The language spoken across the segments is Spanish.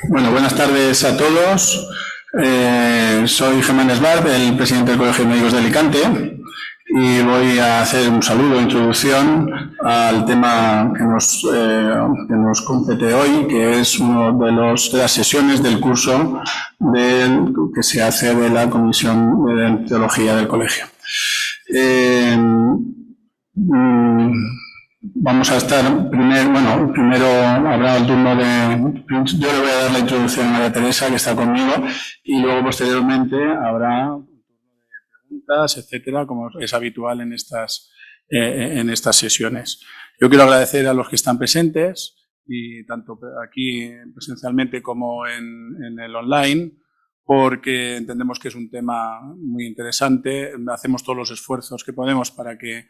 Bueno, buenas tardes a todos. Soy Germán Esbart, el presidente del Colegio de Médicos de Alicante, y voy a hacer un saludo, introducción al tema que nos compete hoy, que es una de las sesiones del curso que se hace de la Comisión de Teología del Colegio. Vamos a estar primero habrá el turno yo le voy a dar la introducción a María Teresa, que está conmigo, y luego posteriormente habrá preguntas, etcétera, como es habitual en estas sesiones. Yo quiero agradecer a los que están presentes, y tanto aquí presencialmente como en el online, porque entendemos que es un tema muy interesante. Hacemos todos los esfuerzos que podemos para que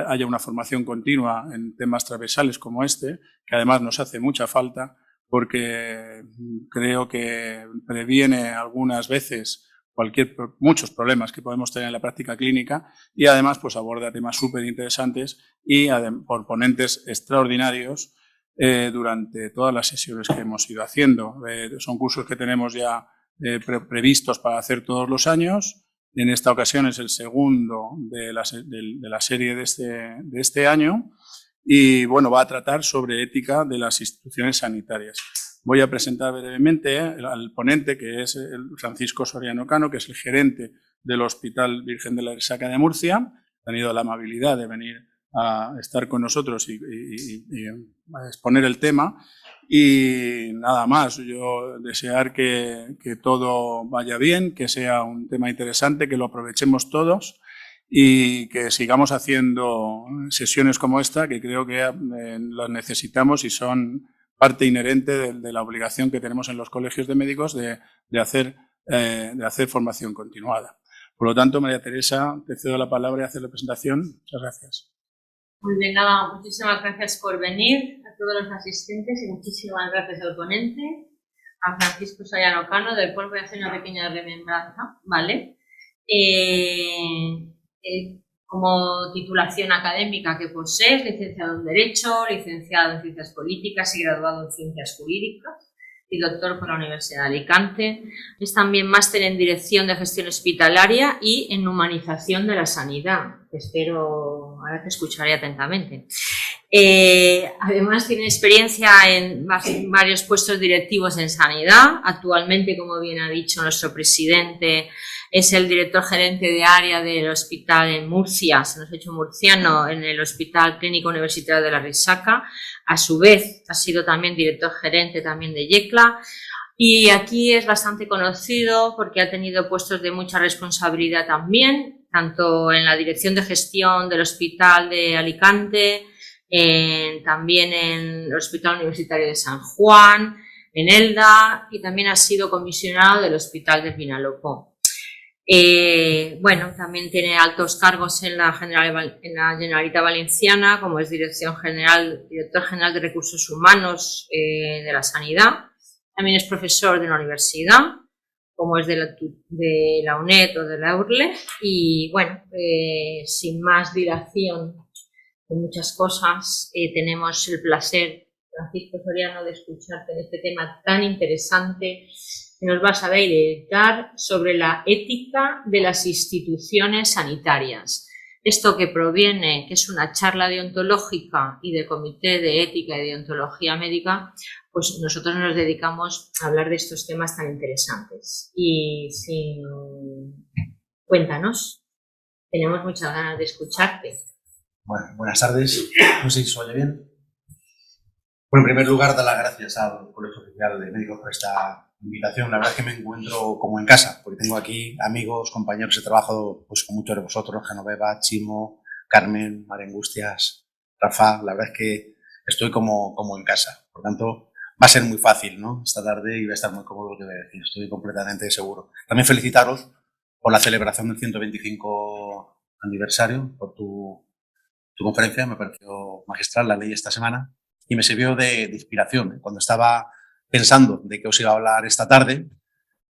haya una formación continua en temas transversales como este, que además nos hace mucha falta, porque creo que previene algunas veces muchos problemas que podemos tener en la práctica clínica, y además pues aborda temas súper interesantes y por ponentes extraordinarios durante todas las sesiones que hemos ido haciendo. Son cursos que tenemos ya previstos para hacer todos los años. En esta ocasión es el segundo de la serie de este año, y bueno, va a tratar sobre ética de las instituciones sanitarias. Voy a presentar brevemente al ponente, que es el Francisco Soriano Cano, que es el gerente del Hospital Virgen de la Resaca de Murcia. Ha tenido la amabilidad de venir a estar con nosotros y a exponer el tema. Y nada más, yo desear que todo vaya bien, que sea un tema interesante, que lo aprovechemos todos y que sigamos haciendo sesiones como esta, que creo que las necesitamos y son parte inherente de la obligación que tenemos en los colegios de médicos de hacer formación continuada. Por lo tanto, María Teresa, te cedo la palabra y hacer la presentación. Muchas gracias. Muy bien, nada, muchísimas gracias por venir a todos los asistentes y muchísimas gracias al ponente, a Francisco Soriano Cano, del cual voy a hacer una pequeña remembranza, ¿vale? Como titulación académica que posees, licenciado en Derecho, licenciado en Ciencias Políticas y graduado en Ciencias Jurídicas y doctor por la Universidad de Alicante. Es también máster en Dirección de Gestión Hospitalaria y en Humanización de la Sanidad, que espero, ahora te escucharé atentamente. Además tiene experiencia en varios puestos directivos en sanidad. Actualmente, como bien ha dicho nuestro presidente, es el director gerente de área del hospital en Murcia, se nos ha hecho murciano, en el Hospital Clínico Universitario de la Resaca. A su vez, ha sido también director gerente también de Yecla. Y aquí es bastante conocido porque ha tenido puestos de mucha responsabilidad también, tanto en la dirección de gestión del Hospital de Alicante, también en el Hospital Universitario de San Juan, en Elda, y también ha sido comisionado del Hospital del Vinalopó. Bueno, también tiene altos cargos en la Generalitat Valenciana, como es director general de Recursos Humanos de la Sanidad. También es profesor de la universidad, como es de la UNED o de la URLE. Y bueno, sin más dilación de muchas cosas, tenemos el placer, Francisco Soriano, de escucharte en este tema tan interesante que nos vas a dedicar sobre la ética de las instituciones sanitarias. Esto que proviene, que es una charla deontológica y del Comité de Ética y Deontología Médica, pues nosotros nos dedicamos a hablar de estos temas tan interesantes. Y cuéntanos, tenemos muchas ganas de escucharte. Bueno, buenas tardes, no sé si se oye bien. Bueno, en primer lugar, dar las gracias al Colegio Oficial de Médicos por esta invitación. La verdad es que me encuentro como en casa, porque tengo aquí amigos, compañeros de trabajo, pues con muchos de vosotros, Genoveva, Chimo, Carmen, María Angustias, Rafa. La verdad es que estoy como en casa. Por tanto, va a ser muy fácil, ¿no? Esta tarde, y voy a estar muy cómodo lo que voy a decir, estoy completamente seguro. También felicitaros por la celebración del 125 aniversario, por tu conferencia, me pareció magistral, la leí esta semana y me sirvió de inspiración. Cuando estaba pensando de qué os iba a hablar esta tarde,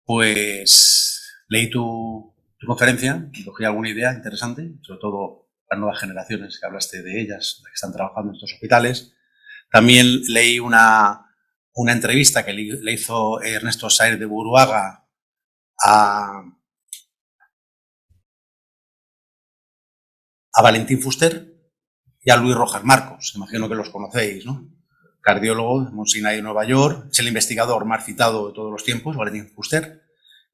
pues leí tu conferencia y cogí alguna idea interesante, sobre todo las nuevas generaciones, que hablaste de ellas, las que están trabajando en estos hospitales. También leí una una entrevista que le hizo Ernesto Sáenz de Buruaga a Valentín Fuster y a Luis Rojas Marcos. Imagino que los conocéis, ¿no? Cardiólogo de Mount Sinai de Nueva York, es el investigador más citado de todos los tiempos, Valentín Fuster.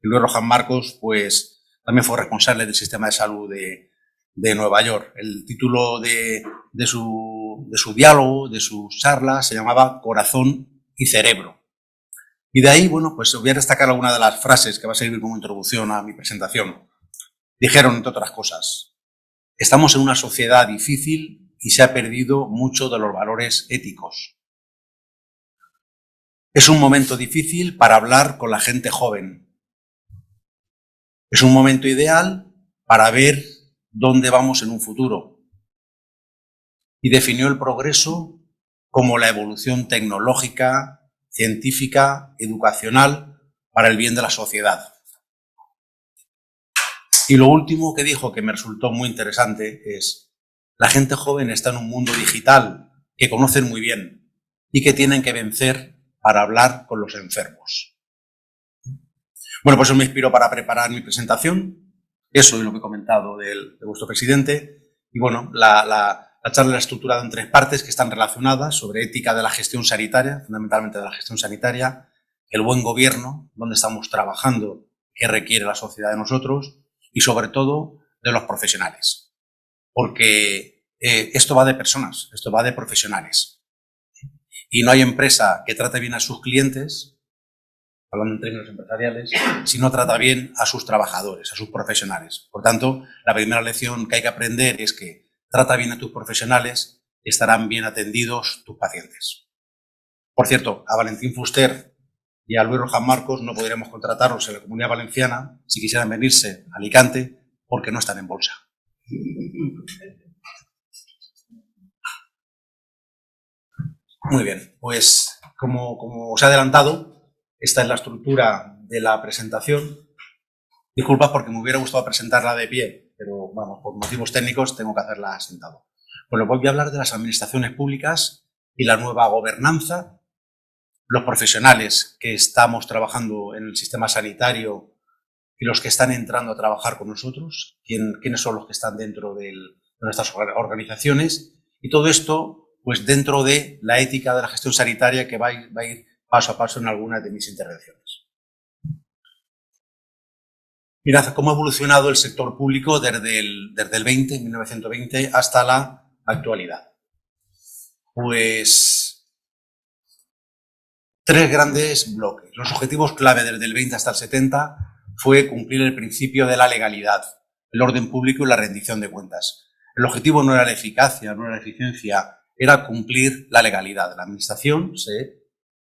Y Luis Rojas Marcos, pues, también fue responsable del sistema de salud de Nueva York. El título de su diálogo, de su charla, se llamaba Corazón y Cerebro. Y de ahí, bueno, pues voy a destacar alguna de las frases que va a servir como introducción a mi presentación. Dijeron, entre otras cosas, estamos en una sociedad difícil y se ha perdido mucho de los valores éticos. Es un momento difícil para hablar con la gente joven. Es un momento ideal para ver dónde vamos en un futuro. Y definió el progreso como la evolución tecnológica, científica, educacional para el bien de la sociedad. Y lo último que dijo, que me resultó muy interesante, es: la gente joven está en un mundo digital que conocen muy bien y que tienen que vencer para hablar con los enfermos. Bueno, pues eso me inspiró para preparar mi presentación. Eso es lo que he comentado de vuestro presidente. Y bueno, la charla la he estructurado en 3 partes que están relacionadas: sobre ética de la gestión sanitaria, fundamentalmente de la gestión sanitaria, el buen gobierno, dónde estamos trabajando, qué requiere la sociedad de nosotros, y sobre todo de los profesionales. Porque esto va de personas, esto va de profesionales. Y no hay empresa que trate bien a sus clientes, hablando en términos empresariales, si no trata bien a sus trabajadores, a sus profesionales. Por tanto, la primera lección que hay que aprender es que trata bien a tus profesionales y estarán bien atendidos tus pacientes. Por cierto, a Valentín Fuster y a Luis Rojas Marcos no podríamos contratarlos en la Comunidad Valenciana si quisieran venirse a Alicante, porque no están en bolsa. Muy bien, pues como os he adelantado, esta es la estructura de la presentación. Disculpas porque me hubiera gustado presentarla de pie, pero vamos, por motivos técnicos tengo que hacerla sentado. Bueno, voy a hablar de las administraciones públicas y la nueva gobernanza, los profesionales que estamos trabajando en el sistema sanitario y los que están entrando a trabajar con nosotros, quiénes son los que están dentro de nuestras organizaciones, y todo esto pues dentro de la ética de la gestión sanitaria, que va a ir paso a paso en algunas de mis intervenciones. Mirad cómo ha evolucionado el sector público desde el 1920, hasta la actualidad. Pues 3 grandes bloques. Los objetivos clave desde el 20 hasta el 70 fue cumplir el principio de la legalidad, el orden público y la rendición de cuentas. El objetivo no era la eficacia, no era la eficiencia, era cumplir la legalidad. La administración se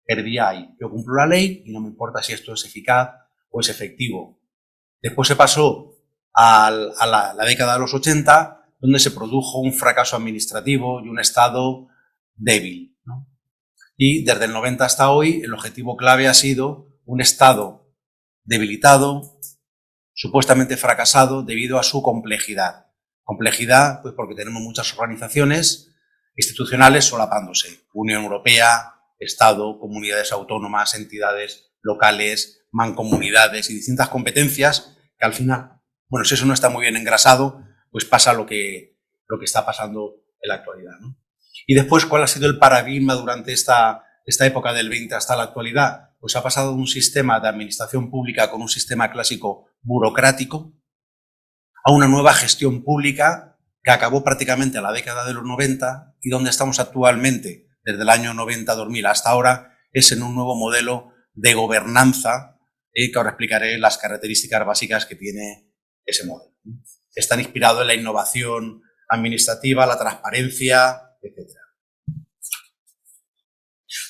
perdía ahí. Yo cumplo la ley y no me importa si esto es eficaz o es efectivo. Después se pasó a la década de los 80, donde se produjo un fracaso administrativo y un Estado débil, ¿no? Y desde el 90 hasta hoy, el objetivo clave ha sido un Estado debilitado, supuestamente fracasado debido a su complejidad. Complejidad, pues porque tenemos muchas organizaciones institucionales solapándose. Unión Europea, Estado, comunidades autónomas, entidades locales, mancomunidades y distintas competencias que al final, bueno, si eso no está muy bien engrasado, pues pasa lo que está pasando en la actualidad, ¿no? Y después, ¿cuál ha sido el paradigma durante esta época del 20 hasta la actualidad? Pues ha pasado de un sistema de administración pública con un sistema clásico burocrático a una nueva gestión pública que acabó prácticamente en la década de los 90, y donde estamos actualmente, desde el año 90-2000 hasta ahora, es en un nuevo modelo de gobernanza, que ahora explicaré las características básicas que tiene ese modelo. Están inspirados en la innovación administrativa, la transparencia, etc.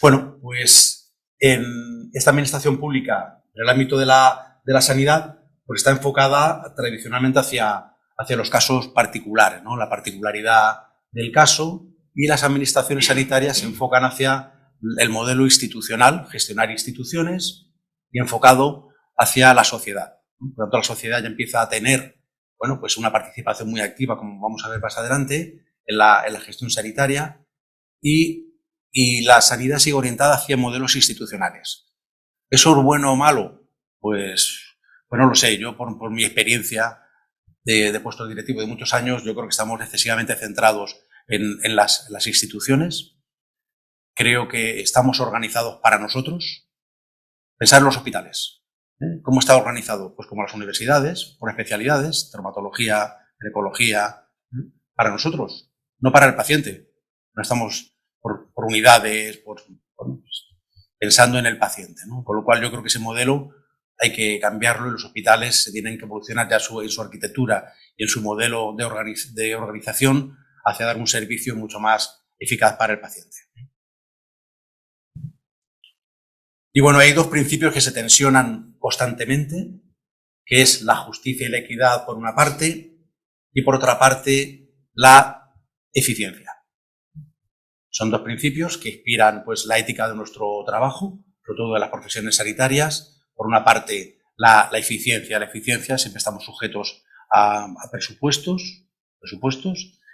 Bueno, pues en esta administración pública, en el ámbito de la sanidad, pues está enfocada tradicionalmente hacia los casos particulares, ¿no? La particularidad del caso, y las administraciones sanitarias se enfocan hacia el modelo institucional, gestionar instituciones, y enfocado hacia la sociedad. Por lo tanto, la sociedad ya empieza a tener, bueno, pues una participación muy activa, como vamos a ver más adelante, en la gestión sanitaria, y y la sanidad sigue orientada hacia modelos institucionales. ¿Eso es bueno o malo? Pues no lo sé. Yo, por mi experiencia de puesto directivo de muchos años, yo creo que estamos excesivamente centrados en las instituciones. Creo que estamos organizados para nosotros. Pensar en los hospitales. ¿Cómo está organizado? Pues como las universidades, por especialidades, traumatología, ginecología, para nosotros, no para el paciente. No estamos por unidades, pensando en el paciente, ¿no? Con lo cual yo creo que ese modelo hay que cambiarlo y los hospitales se tienen que evolucionar ya en su arquitectura y en su modelo de organización hacia dar un servicio mucho más eficaz para el paciente. Y bueno, hay dos principios que se tensionan constantemente, que es la justicia y la equidad por una parte y por otra parte la eficiencia. Son dos principios que inspiran pues la ética de nuestro trabajo, sobre todo de las profesiones sanitarias. Por una parte, la eficiencia. La eficiencia siempre estamos sujetos a presupuestos,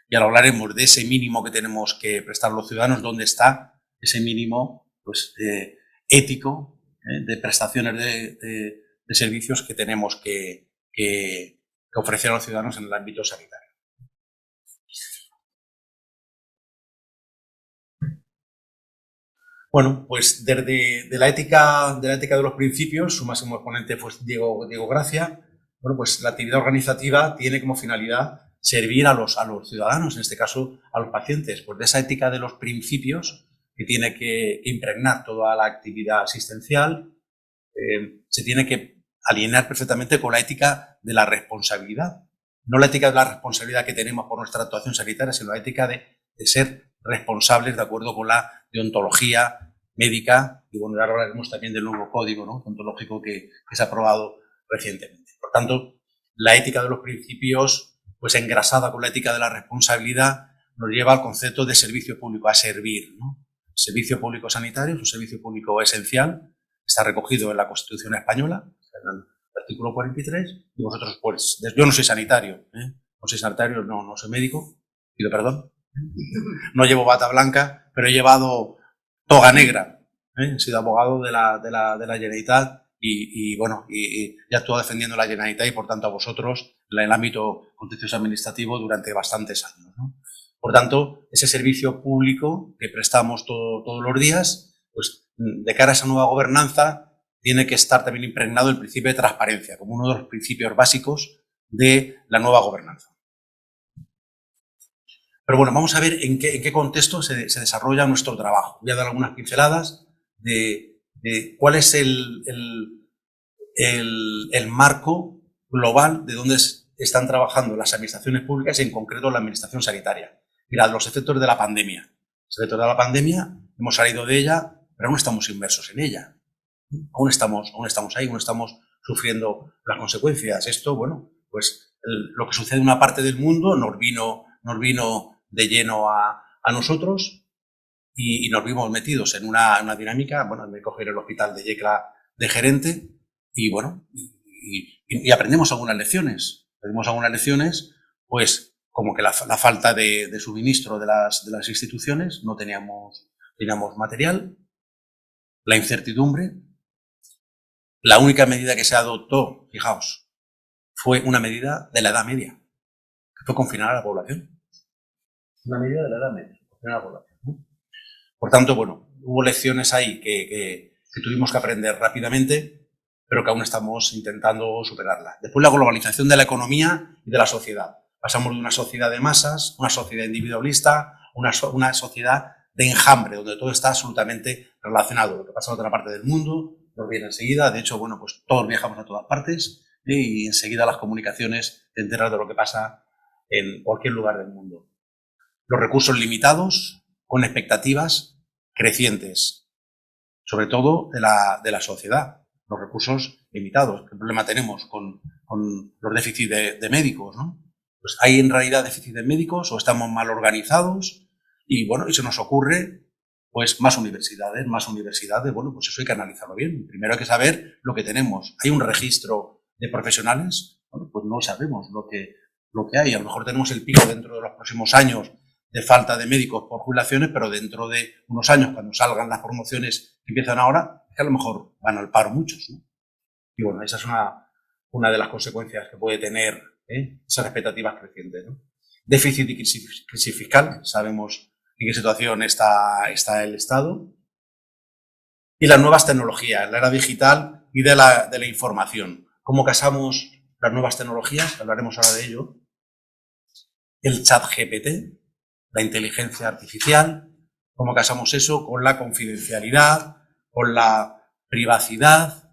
y ahora hablaremos de ese mínimo que tenemos que prestar a los ciudadanos, dónde está ese mínimo pues, ético de prestaciones de servicios que tenemos que ofrecer a los ciudadanos en el ámbito sanitario. Bueno, pues desde la ética de los principios, su máximo exponente fue Diego Gracia. Bueno, pues la actividad organizativa tiene como finalidad servir a los ciudadanos, en este caso a los pacientes. Pues de esa ética de los principios que tiene que impregnar toda la actividad asistencial, se tiene que alinear perfectamente con la ética de la responsabilidad. No la ética de la responsabilidad que tenemos por nuestra actuación sanitaria, sino la ética de ser responsables de acuerdo con la deontología médica, y bueno, ahora hablaremos también del nuevo código, ¿no?, deontológico que se ha aprobado recientemente. Por tanto, la ética de los principios, pues engrasada con la ética de la responsabilidad, nos lleva al concepto de servicio público, a servir, ¿no? Servicio público sanitario es un servicio público esencial, está recogido en la Constitución española, en el artículo 43, y vosotros, pues, yo no soy sanitario, no soy sanitario, no soy médico, pido perdón, no llevo bata blanca, pero he llevado toga negra, he sido abogado de la Generalitat y actúo defendiendo la Generalitat y, por tanto, a vosotros en el ámbito contencioso administrativo durante bastantes años, ¿no? Por tanto, ese servicio público que prestamos todos los días, pues de cara a esa nueva gobernanza, tiene que estar también impregnado el principio de transparencia como uno de los principios básicos de la nueva gobernanza. Pero bueno, vamos a ver en qué contexto se desarrolla nuestro trabajo. Voy a dar algunas pinceladas de cuál es el marco global de donde están trabajando las administraciones públicas y en concreto la administración sanitaria. Mirad, los efectos de la pandemia. Los efectos de la pandemia, hemos salido de ella, pero aún estamos inmersos en ella. Aún estamos ahí, aún estamos sufriendo las consecuencias. Esto, bueno, pues lo que sucede en una parte del mundo nos vino de lleno a nosotros y nos vimos metidos en una dinámica. Bueno, me cogí en el hospital de Yecla de gerente y bueno, y aprendemos algunas lecciones. Pues como que la falta de suministro de las instituciones, no teníamos material, la incertidumbre. La única medida que se adoptó, fijaos, fue una medida de la edad media, que fue confinar a la población. Una medida de la edad media, confinar a la población, ¿no? Por tanto, bueno, hubo lecciones ahí que tuvimos que aprender rápidamente, pero que aún estamos intentando superarla. Después, la globalización de la economía y de la sociedad. Pasamos de una sociedad de masas, una sociedad individualista, una sociedad de enjambre, donde todo está absolutamente relacionado. Lo que pasa en otra parte del mundo nos viene enseguida. De hecho, bueno, pues todos viajamos a todas partes y enseguida las comunicaciones te enteras de lo que pasa en cualquier lugar del mundo. Los recursos limitados, con expectativas crecientes, sobre todo de la sociedad. Los recursos limitados. ¿Qué problema tenemos con los déficits de médicos, ¿no? Pues hay en realidad déficit de médicos o estamos mal organizados y bueno, y se nos ocurre pues más universidades, bueno, pues eso hay que analizarlo bien. Primero hay que saber lo que tenemos. ¿Hay un registro de profesionales? Bueno, pues no sabemos lo que hay. A lo mejor tenemos el pico dentro de los próximos años de falta de médicos por jubilaciones, pero dentro de unos años, cuando salgan las promociones que empiezan ahora, que a lo mejor van al paro muchos, ¿no? Y bueno, esa es una de las consecuencias que puede tener esas expectativas crecientes, ¿no? Déficit y crisis fiscal, sabemos en qué situación está el Estado. Y las nuevas tecnologías, la era digital y de la información. ¿Cómo casamos las nuevas tecnologías? Hablaremos ahora de ello. El chat GPT, la inteligencia artificial, cómo casamos eso con la confidencialidad, con la privacidad,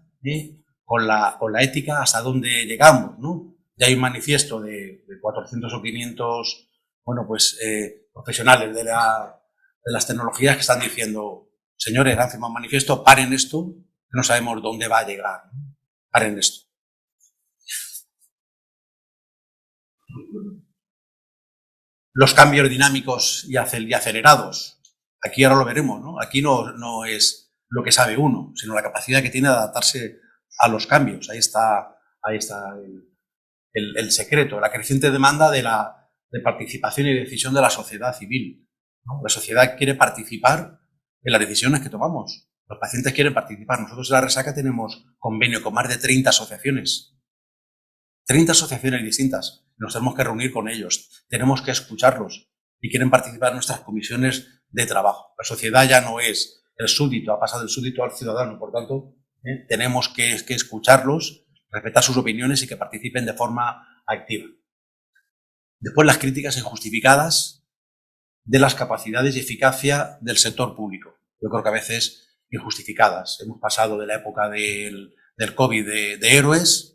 con la ética, hasta dónde llegamos, ¿no? Ya hay un manifiesto de 400 o 500, bueno, pues, profesionales de las tecnologías que están diciendo, señores, han firmado un manifiesto, paren esto, que no sabemos dónde va a llegar, ¿no? Paren esto. Los cambios dinámicos y acelerados. Aquí ahora lo veremos, ¿no? Aquí no es lo que sabe uno, sino la capacidad que tiene de adaptarse a los cambios. Ahí está el secreto, la creciente demanda de participación y decisión de la sociedad civil, ¿no? La sociedad quiere participar en las decisiones que tomamos. Los pacientes quieren participar. Nosotros en La Resaca tenemos convenio con más de 30 asociaciones. 30 asociaciones distintas. Nos tenemos que reunir con ellos. Tenemos que escucharlos. Y quieren participar en nuestras comisiones de trabajo. La sociedad ya no es el súbdito, ha pasado del súbdito al ciudadano. Por tanto, tenemos que escucharlos, respetar sus opiniones y que participen de forma activa. Después, las críticas injustificadas de las capacidades y eficacia del sector público. Yo creo que a veces injustificadas. Hemos pasado de la época del COVID de héroes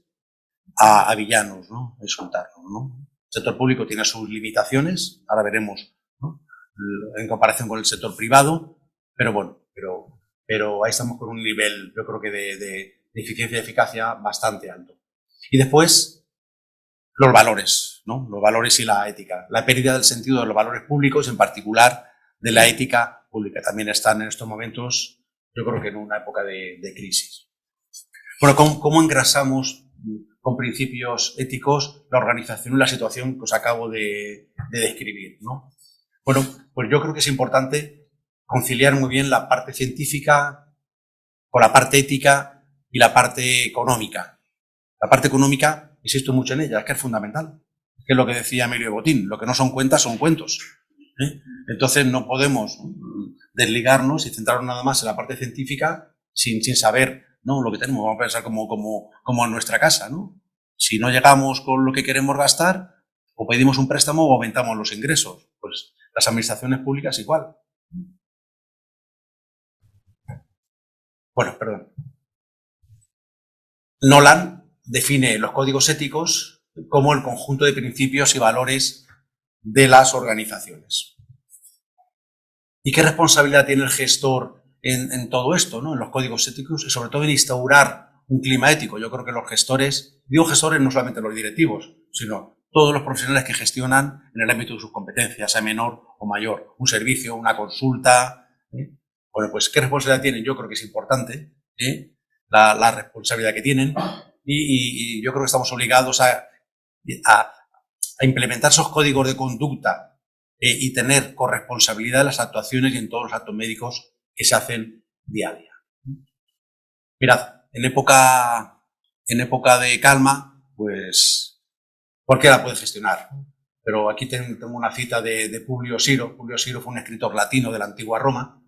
a villanos, ¿no? Insultarnos, ¿no? El sector público tiene sus limitaciones, ahora veremos, ¿no? En comparación con el sector privado, pero bueno, pero ahí estamos con un nivel, yo creo que de eficiencia y eficacia bastante alto. Y después, los valores, ¿no? Los valores y la ética. La pérdida del sentido de los valores públicos, en particular de la ética pública. También están en estos momentos, yo creo que en una época de crisis. Bueno, ¿cómo engrasamos con principios éticos la organización y la situación que os acabo de describir, ¿no? Bueno, pues yo creo que es importante conciliar muy bien la parte científica con la parte ética y la parte económica. La parte económica, insisto mucho en ella, es que es fundamental. Que es lo que decía Emilio Botín, lo que no son cuentas son cuentos, ¿eh? Entonces no podemos desligarnos y centrarnos nada más en la parte científica sin saber, ¿no?, lo que tenemos. Vamos a pensar como en nuestra casa, ¿no? Si no llegamos con lo que queremos gastar, o pedimos un préstamo o aumentamos los ingresos. Pues las administraciones públicas igual. Bueno, perdón. Nolan define los códigos éticos como el conjunto de principios y valores de las organizaciones. ¿Y qué responsabilidad tiene el gestor en todo esto, ¿no? En los códigos éticos y sobre todo en instaurar un clima ético? Yo creo que los gestores, digo gestores no solamente los directivos, sino todos los profesionales que gestionan en el ámbito de sus competencias, sea menor o mayor, un servicio, una consulta. Bueno, pues ¿qué responsabilidad tienen? Yo creo que es importante la responsabilidad que tienen y yo creo que estamos obligados a implementar esos códigos de conducta y tener corresponsabilidad en las actuaciones y en todos los actos médicos que se hacen día a día. Mirad, en época de calma, pues cualquiera puede gestionar. Pero aquí tengo una cita de Publio Siro. Publio Siro fue un escritor latino de la antigua Roma,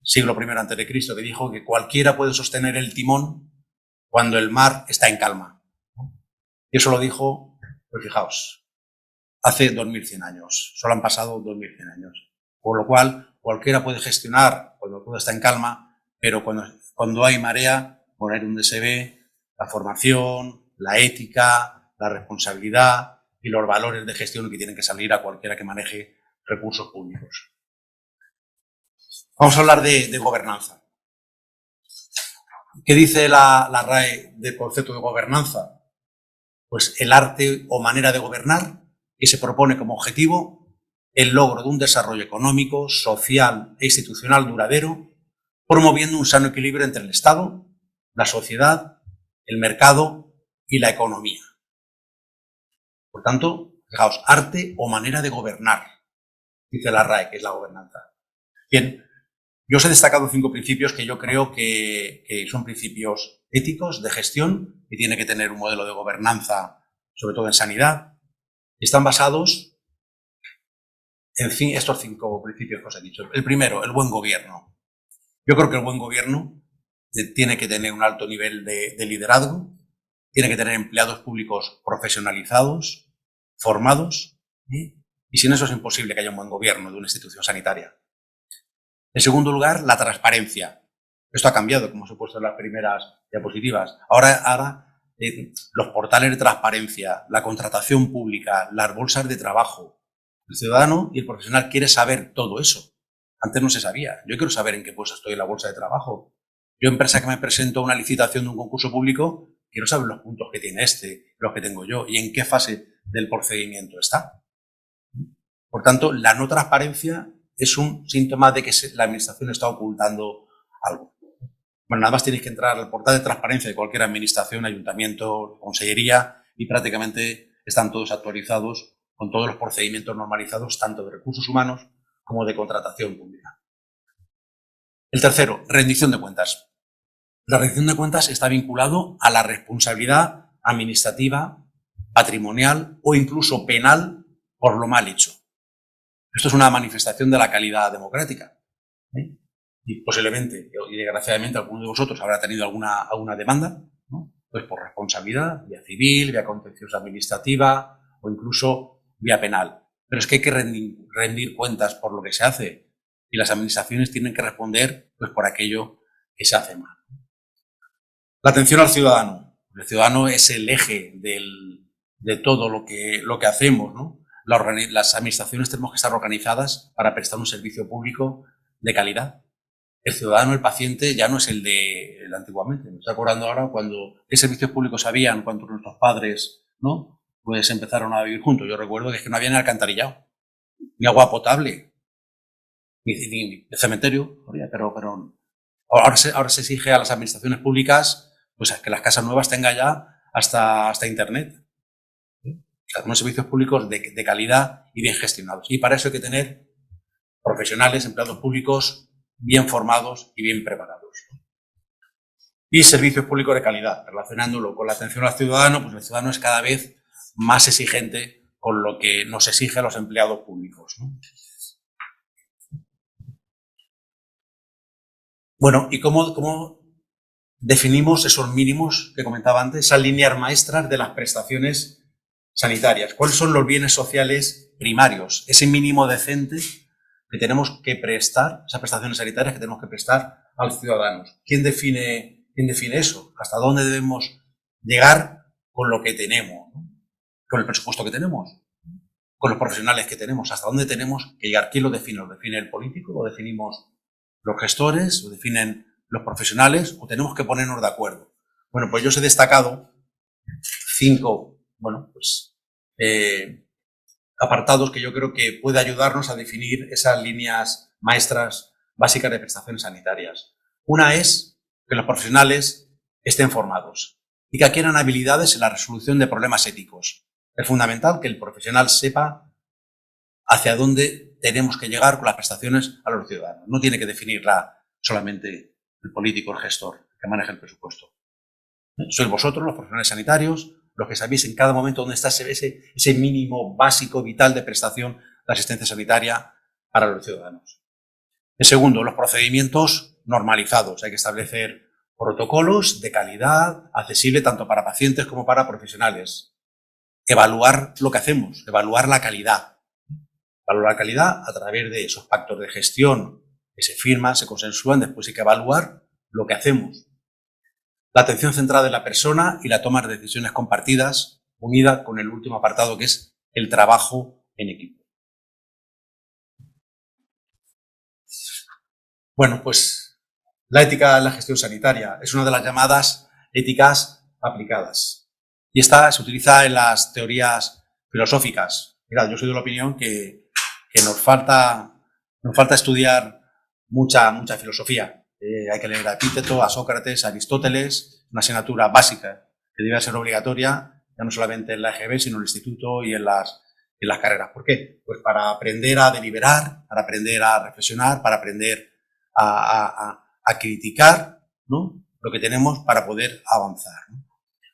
siglo I a.C., que dijo que cualquiera puede sostener el timón cuando el mar está en calma. Y eso lo dijo, pues fijaos, hace 2100 años. Solo han pasado 2100 años. Por lo cual, cualquiera puede gestionar cuando todo está en calma, pero cuando hay marea, poner donde se ve la formación, la ética, la responsabilidad y los valores de gestión que tienen que salir a cualquiera que maneje recursos públicos. Vamos a hablar de gobernanza. ¿Qué dice la RAE del concepto de gobernanza? Pues el arte o manera de gobernar que se propone como objetivo el logro de un desarrollo económico, social e institucional duradero, promoviendo un sano equilibrio entre el Estado, la sociedad, el mercado y la economía. Por tanto, fijaos, arte o manera de gobernar. dice la RAE, que es la gobernanza. Bien, yo os he destacado 5 principios que yo creo que son principios éticos de gestión, que tiene que tener un modelo de gobernanza, sobre todo en sanidad. Están basados en estos 5 principios que os he dicho. El primero, el buen gobierno. Yo creo que el buen gobierno tiene que tener un alto nivel de liderazgo, tiene que tener empleados públicos profesionalizados, formados, y sin eso es imposible que haya un buen gobierno de una institución sanitaria. En segundo lugar, la transparencia. Esto ha cambiado, como os he puesto en las primeras diapositivas. Ahora los portales de transparencia, la contratación pública, las bolsas de trabajo, el ciudadano y el profesional quiere saber todo eso. Antes no se sabía. Yo quiero saber en qué puesto estoy en la bolsa de trabajo. Yo, empresa que me presento a una licitación de un concurso público, quiero saber los puntos que tiene los que tengo yo y en qué fase del procedimiento está. Por tanto, la no transparencia es un síntoma de que la administración está ocultando algo. Bueno, nada más tienes que entrar al portal de transparencia de cualquier administración, ayuntamiento, consellería, y prácticamente están todos actualizados con todos los procedimientos normalizados, tanto de recursos humanos como de contratación pública. El tercero, rendición de cuentas. La rendición de cuentas está vinculado a la responsabilidad administrativa, patrimonial o incluso penal por lo mal hecho. Esto es una manifestación de la calidad democrática. Y posiblemente, y desgraciadamente, alguno de vosotros habrá tenido alguna demanda, ¿no? Pues por responsabilidad, vía civil, vía contenciosa administrativa o incluso vía penal. Pero es que hay que rendir cuentas por lo que se hace y las administraciones tienen que responder pues por aquello que se hace mal. La atención al ciudadano. El ciudadano es el eje de todo lo que hacemos, ¿no? Las administraciones tenemos que estar organizadas para prestar un servicio público de calidad. El ciudadano, el paciente, ya no es el antiguamente. Me estoy acordando ahora qué servicios públicos habían cuando nuestros padres, ¿no? Pues empezaron a vivir juntos. Yo recuerdo que no había ni alcantarillado, ni agua potable, ni cementerio, pero ahora se exige a las administraciones públicas pues que las casas nuevas tengan ya hasta internet. Unos servicios públicos de calidad y bien gestionados. Y para eso hay que tener profesionales, empleados públicos bien formados y bien preparados. Y servicios públicos de calidad, relacionándolo con la atención al ciudadano, pues el ciudadano es cada vez más exigente con lo que nos exige a los empleados públicos, ¿no? Bueno, ¿y cómo definimos esos mínimos que comentaba antes, esas líneas maestras de las prestaciones sanitarias? ¿Cuáles son los bienes sociales primarios? Ese mínimo decente que tenemos que prestar, esas prestaciones sanitarias que tenemos que prestar a los ciudadanos. ¿Quién define eso? ¿Hasta dónde debemos llegar con lo que tenemos, ¿no? Con el presupuesto que tenemos, con los profesionales que tenemos? ¿Hasta dónde tenemos que llegar? ¿Quién lo define? ¿Lo define el político? ¿Lo definimos los gestores? ¿Lo definen los profesionales? ¿O tenemos que ponernos de acuerdo? Bueno, pues yo os he destacado 5, apartados que yo creo que puede ayudarnos a definir esas líneas maestras básicas de prestaciones sanitarias. Una es que los profesionales estén formados y que adquieran habilidades en la resolución de problemas éticos. Es fundamental que el profesional sepa hacia dónde tenemos que llegar con las prestaciones a los ciudadanos. No tiene que definirla solamente el político, el gestor, que maneja el presupuesto. Sois vosotros, los profesionales sanitarios, los que sabéis en cada momento dónde está ese mínimo básico, vital de prestación de asistencia sanitaria para los ciudadanos. En segundo, los procedimientos normalizados. Hay que establecer protocolos de calidad, accesible tanto para pacientes como para profesionales. Evaluar lo que hacemos, evaluar la calidad. Evaluar la calidad a través de esos pactos de gestión que se firman, se consensúan, después hay que evaluar lo que hacemos. La atención centrada en la persona y la toma de decisiones compartidas, unida con el último apartado que es el trabajo en equipo. Bueno, pues la ética en la gestión sanitaria es una de las llamadas éticas aplicadas. Y esta se utiliza en las teorías filosóficas. Mirad, yo soy de la opinión que nos falta estudiar mucha filosofía. Hay que leer a Epíteto, a Sócrates, a Aristóteles, una asignatura básica que debe ser obligatoria, ya no solamente en la EGB, sino en el instituto y en las en las carreras. ¿Por qué? Pues para aprender a deliberar, para aprender a reflexionar, para aprender a criticar, ¿no?, lo que tenemos para poder avanzar, ¿no?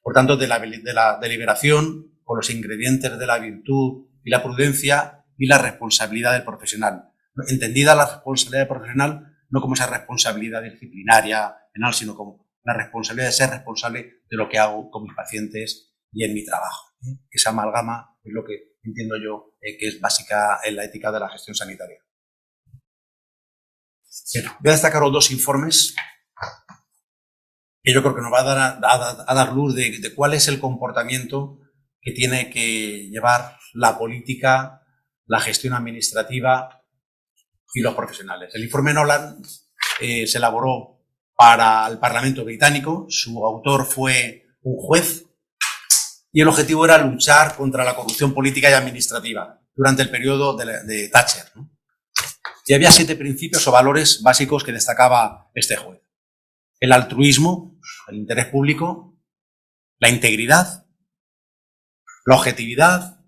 Por tanto, de la deliberación con los ingredientes de la virtud y la prudencia y la responsabilidad del profesional. Entendida la responsabilidad del profesional no como esa responsabilidad disciplinaria, penal, sino como la responsabilidad de ser responsable de lo que hago con mis pacientes y en mi trabajo. Esa amalgama es lo que entiendo yo que es básica en la ética de la gestión sanitaria. Bien, voy a destacar los dos informes que yo creo que nos va a dar luz de cuál es el comportamiento que tiene que llevar la política, la gestión administrativa y los profesionales. El informe Nolan se elaboró para el Parlamento británico, su autor fue un juez y el objetivo era luchar contra la corrupción política y administrativa durante el periodo de Thatcher, ¿no? Y había 7 principios o valores básicos que destacaba este juez. El altruismo, el interés público, la integridad, la objetividad,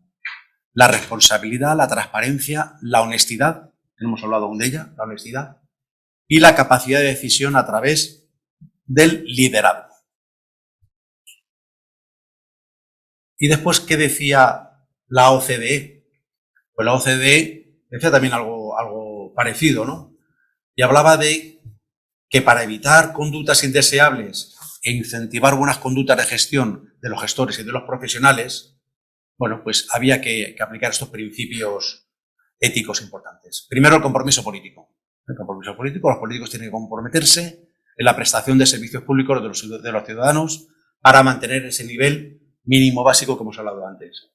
la responsabilidad, la transparencia, la honestidad, hemos hablado aún de ella, la honestidad, y la capacidad de decisión a través del liderazgo. Y después, ¿qué decía la OCDE? Pues la OCDE decía también algo parecido, ¿no? Y hablaba de que para evitar conductas indeseables e incentivar buenas conductas de gestión de los gestores y de los profesionales, bueno, pues había que aplicar estos principios éticos importantes. Primero, el compromiso político. El compromiso político, los políticos tienen que comprometerse en la prestación de servicios públicos de los ciudadanos para mantener ese nivel mínimo básico que hemos hablado antes.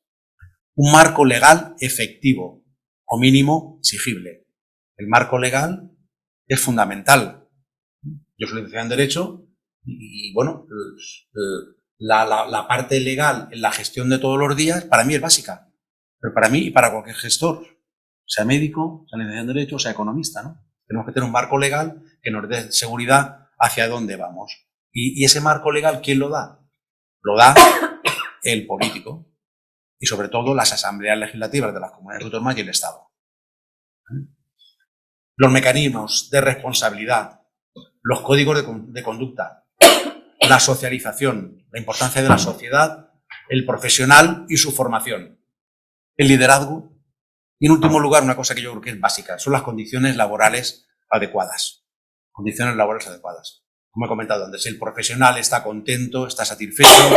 Un marco legal efectivo o mínimo exigible. El marco legal es fundamental. Yo soy licenciado en Derecho y bueno, la parte legal en la gestión de todos los días para mí es básica. Pero para mí y para cualquier gestor, sea médico, sea licenciado en Derecho, sea economista, ¿no? Tenemos que tener un marco legal que nos dé seguridad hacia dónde vamos. Y ese marco legal, ¿quién lo da? Lo da el político y sobre todo las asambleas legislativas de las comunidades autónomas y el Estado. Los mecanismos de responsabilidad, los códigos de conducta, la socialización, la importancia de la sociedad, el profesional y su formación, el liderazgo y, en último lugar, una cosa que yo creo que es básica, son las condiciones laborales adecuadas. Condiciones laborales adecuadas. Como he comentado antes, el profesional está contento, está satisfecho,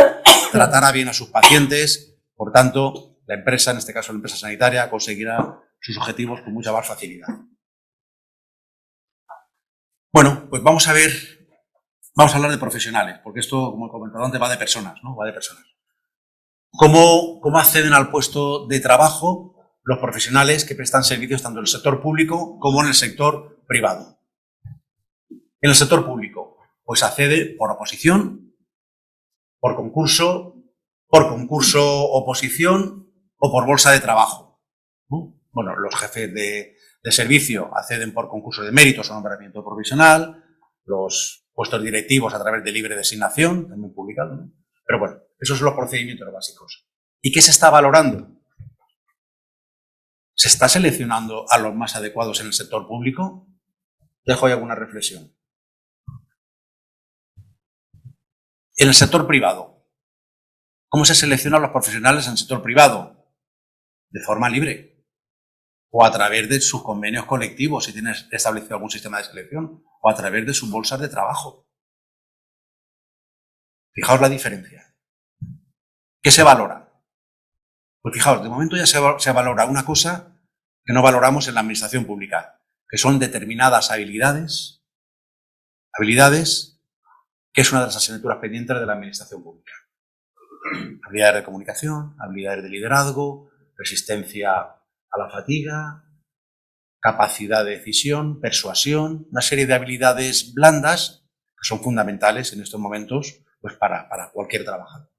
tratará bien a sus pacientes, por tanto, la empresa, en este caso la empresa sanitaria, conseguirá sus objetivos con mucha más facilidad. Bueno, pues vamos a hablar de profesionales, porque esto, como he comentado antes, va de personas, ¿no? Va de personas. ¿Cómo acceden al puesto de trabajo los profesionales que prestan servicios tanto en el sector público como en el sector privado? En el sector público, pues accede por oposición, por concurso oposición o por bolsa de trabajo, ¿no? Bueno, los jefes de servicio acceden por concurso de méritos o nombramiento provisional, los puestos directivos a través de libre designación, también publicado, ¿no? Pero bueno, esos son los procedimientos básicos. ¿Y qué se está valorando? ¿Se está seleccionando a los más adecuados en el sector público? Dejo ahí alguna reflexión. En el sector privado, ¿cómo se seleccionan los profesionales en el sector privado? De forma libre o a través de sus convenios colectivos, si tienes establecido algún sistema de selección, o a través de sus bolsas de trabajo. Fijaos la diferencia. ¿Qué se valora? Pues fijaos, de momento ya se valora una cosa que no valoramos en la administración pública, que son determinadas habilidades, que es una de las asignaturas pendientes de la administración pública. Habilidades de comunicación, habilidades de liderazgo, resistencia a la fatiga, capacidad de decisión, persuasión, una serie de habilidades blandas que son fundamentales en estos momentos pues para cualquier trabajador.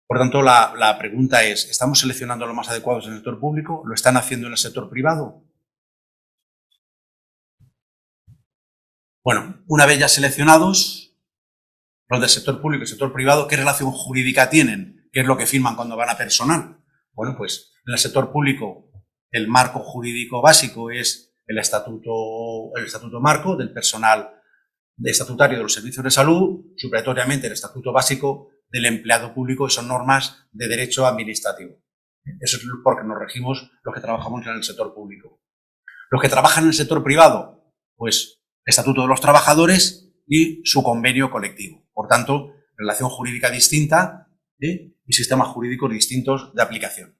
Por tanto, la pregunta es, ¿estamos seleccionando los más adecuados en el sector público? ¿Lo están haciendo en el sector privado? Bueno, una vez ya seleccionados, los del sector público y el sector privado, ¿qué relación jurídica tienen? ¿Qué es lo que firman cuando van a personal? Bueno, pues en el sector público el marco jurídico básico es el estatuto marco del personal estatutario de los servicios de salud, supletoriamente el estatuto básico del empleado público, y son normas de derecho administrativo. Eso es porque nos regimos los que trabajamos en el sector público. Los que trabajan en el sector privado, pues estatuto de los trabajadores y su convenio colectivo. Por tanto, relación jurídica distinta y sistemas jurídicos distintos de aplicación.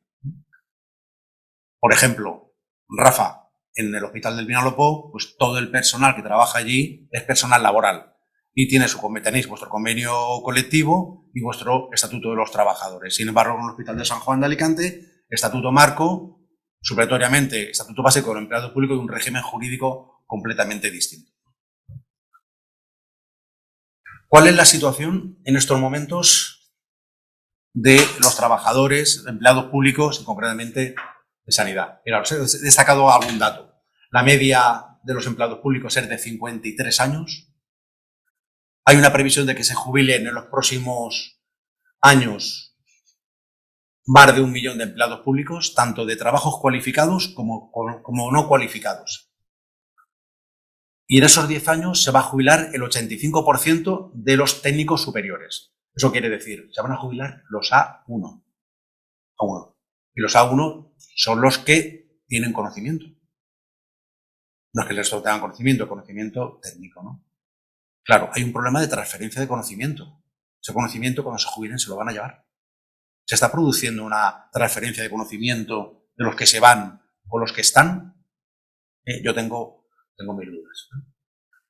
Por ejemplo, Rafa, en el Hospital del Vinalopó, pues todo el personal que trabaja allí es personal laboral y tenéis vuestro convenio colectivo y vuestro estatuto de los trabajadores. Sin embargo, en el Hospital de San Juan de Alicante, estatuto marco, supletoriamente estatuto básico del empleado público y un régimen jurídico completamente distinto. ¿Cuál es la situación en estos momentos de los trabajadores, empleados públicos y concretamente de sanidad? Mira, os he destacado algún dato. La media de los empleados públicos es de 53 años. Hay una previsión de que se jubilen en los próximos años más de 1 millón de empleados públicos, tanto de trabajos cualificados como no cualificados. Y en esos 10 años se va a jubilar el 85% de los técnicos superiores. Eso quiere decir, se van a jubilar los A1. Y los A1 son los que tienen conocimiento. No es que les tengan conocimiento técnico, ¿no? Claro, hay un problema de transferencia de conocimiento. Ese conocimiento, cuando se jubilen, se lo van a llevar. ¿Se está produciendo una transferencia de conocimiento de los que se van o los que están? Yo tengo mis dudas.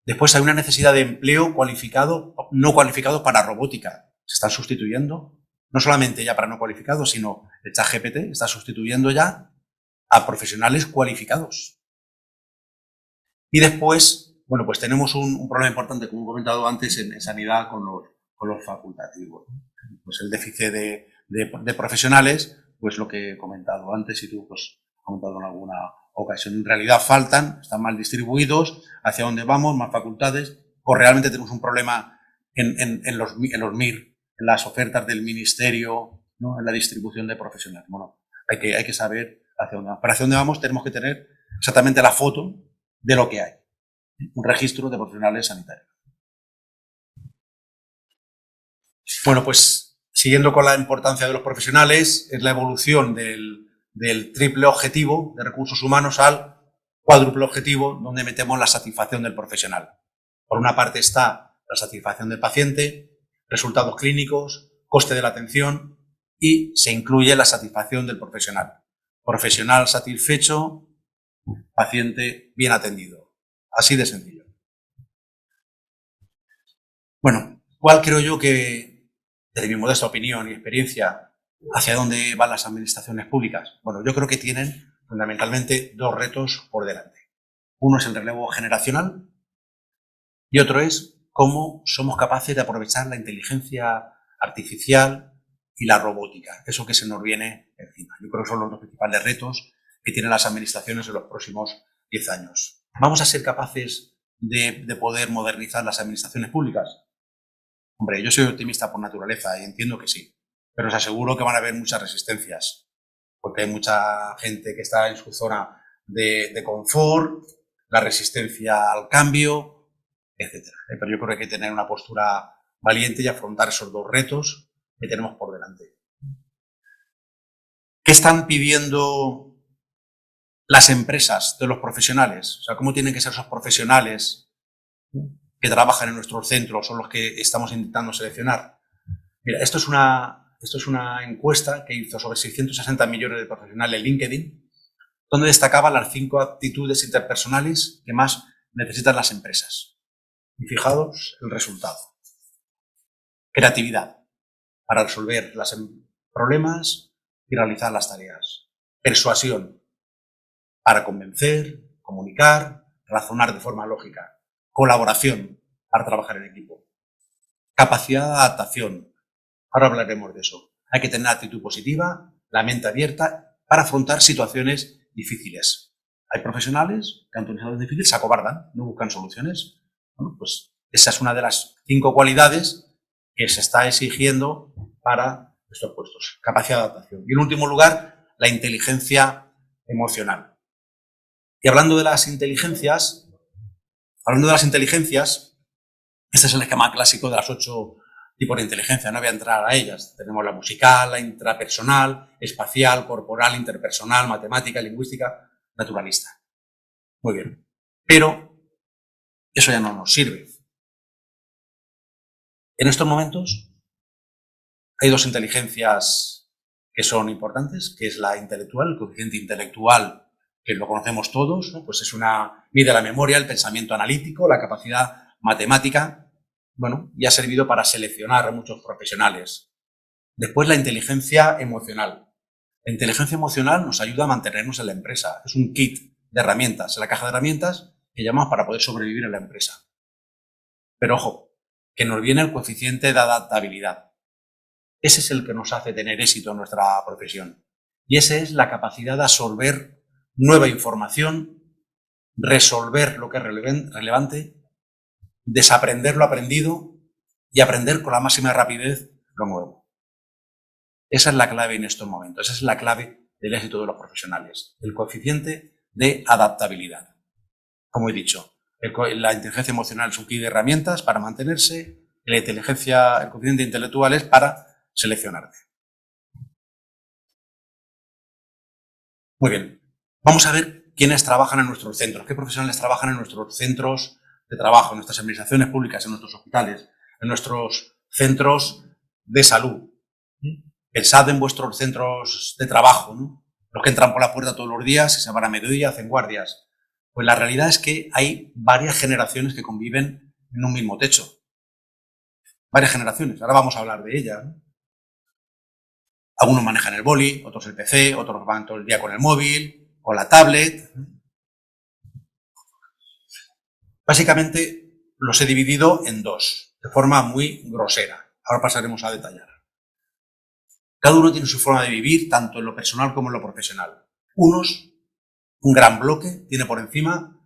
Después hay una necesidad de empleo cualificado, no cualificado para robótica. Se están sustituyendo, no solamente ya para no cualificados, sino el ChatGPT está sustituyendo ya a profesionales cualificados. Y después, bueno, pues tenemos un problema importante, como he comentado antes, en sanidad con los facultativos. Pues el déficit de profesionales, pues lo que he comentado antes y tú pues has comentado en alguna ocasión. En realidad faltan, están mal distribuidos, hacia dónde vamos, más facultades, o realmente tenemos un problema en los MIR, en las ofertas del ministerio, ¿no? En la distribución de profesionales. Bueno, hay que saber hacia dónde vamos. Para hacia dónde vamos tenemos que tener exactamente la foto de lo que hay. Un registro de profesionales sanitarios. Bueno, pues siguiendo con la importancia de los profesionales, es la evolución del triple objetivo de recursos humanos al cuádruple objetivo, donde metemos la satisfacción del profesional. Por una parte está la satisfacción del paciente, resultados clínicos, coste de la atención y se incluye la satisfacción del profesional. Profesional satisfecho, paciente bien atendido. Así de sencillo. Bueno, ¿cuál creo yo que, desde mi modesta opinión y experiencia, hacia dónde van las administraciones públicas? Bueno, yo creo que tienen fundamentalmente dos retos por delante. Uno es el relevo generacional y otro es cómo somos capaces de aprovechar la inteligencia artificial y la robótica, eso que se nos viene encima. Yo creo que son los dos principales retos que tienen las administraciones en los próximos 10 años. ¿Vamos a ser capaces de poder modernizar las administraciones públicas? Hombre, yo soy optimista por naturaleza y entiendo que sí, pero os aseguro que van a haber muchas resistencias, porque hay mucha gente que está en su zona de confort, la resistencia al cambio, etc. Pero yo creo que hay que tener una postura valiente y afrontar esos dos retos que tenemos por delante. ¿Qué están pidiendo las empresas de los profesionales? O sea, ¿cómo tienen que ser esos profesionales que trabajan en nuestros centros o los que estamos intentando seleccionar? Mira, esto es una encuesta que hizo sobre 660 millones de profesionales en LinkedIn, donde destacaba las 5 actitudes interpersonales que más necesitan las empresas. Y fijaos el resultado. Creatividad, para resolver los problemas y realizar las tareas. Persuasión, para convencer, comunicar, razonar de forma lógica. Colaboración, para trabajar en equipo. Capacidad de adaptación. Ahora hablaremos de eso. Hay que tener actitud positiva, la mente abierta para afrontar situaciones difíciles. Hay profesionales que ante situaciones difíciles se acobardan, no buscan soluciones. Bueno, pues esa es una de las 5 cualidades que se está exigiendo para estos puestos. Capacidad de adaptación. Y en último lugar, la inteligencia emocional. Y hablando de las inteligencias, este es el esquema clásico de las 8 tipos de inteligencia, no voy a entrar a ellas. Tenemos la musical, la intrapersonal, espacial, corporal, interpersonal, matemática, lingüística, naturalista. Muy bien. Pero eso ya no nos sirve. En estos momentos hay 2 inteligencias que son importantes, que es la intelectual, el coeficiente intelectual, que lo conocemos todos, ¿no? Pues mide la memoria, el pensamiento analítico, la capacidad matemática, bueno, y ha servido para seleccionar a muchos profesionales. Después la inteligencia emocional. La inteligencia emocional nos ayuda a mantenernos en la empresa. Es un kit de herramientas, la caja de herramientas que llamamos para poder sobrevivir en la empresa. Pero ojo, que nos viene el coeficiente de adaptabilidad. Ese es el que nos hace tener éxito en nuestra profesión. Y esa es la capacidad de absorber nueva información, resolver lo que es relevante, desaprender lo aprendido y aprender con la máxima rapidez lo nuevo. Esa es la clave en estos momentos, esa es la clave del éxito de los profesionales, el coeficiente de adaptabilidad. Como he dicho, la inteligencia emocional es un kit de herramientas para mantenerse, el coeficiente intelectual es para seleccionarte. Muy bien, vamos a ver quiénes trabajan en nuestros centros, qué profesionales trabajan en nuestros centros de trabajo, en nuestras administraciones públicas, en nuestros hospitales, en nuestros centros de salud. Pensad en vuestros centros de trabajo, ¿no? Los que entran por la puerta todos los días y se van a mediodía, hacen guardias. Pues la realidad es que hay varias generaciones que conviven en un mismo techo. Varias generaciones, ahora vamos a hablar de ellas, ¿no? Algunos manejan el boli, otros el PC, otros van todo el día con el móvil, con la tablet. Básicamente los he dividido en 2, de forma muy grosera. Ahora pasaremos a detallar. Cada uno tiene su forma de vivir, tanto en lo personal como en lo profesional. Unos, un gran bloque, tiene por encima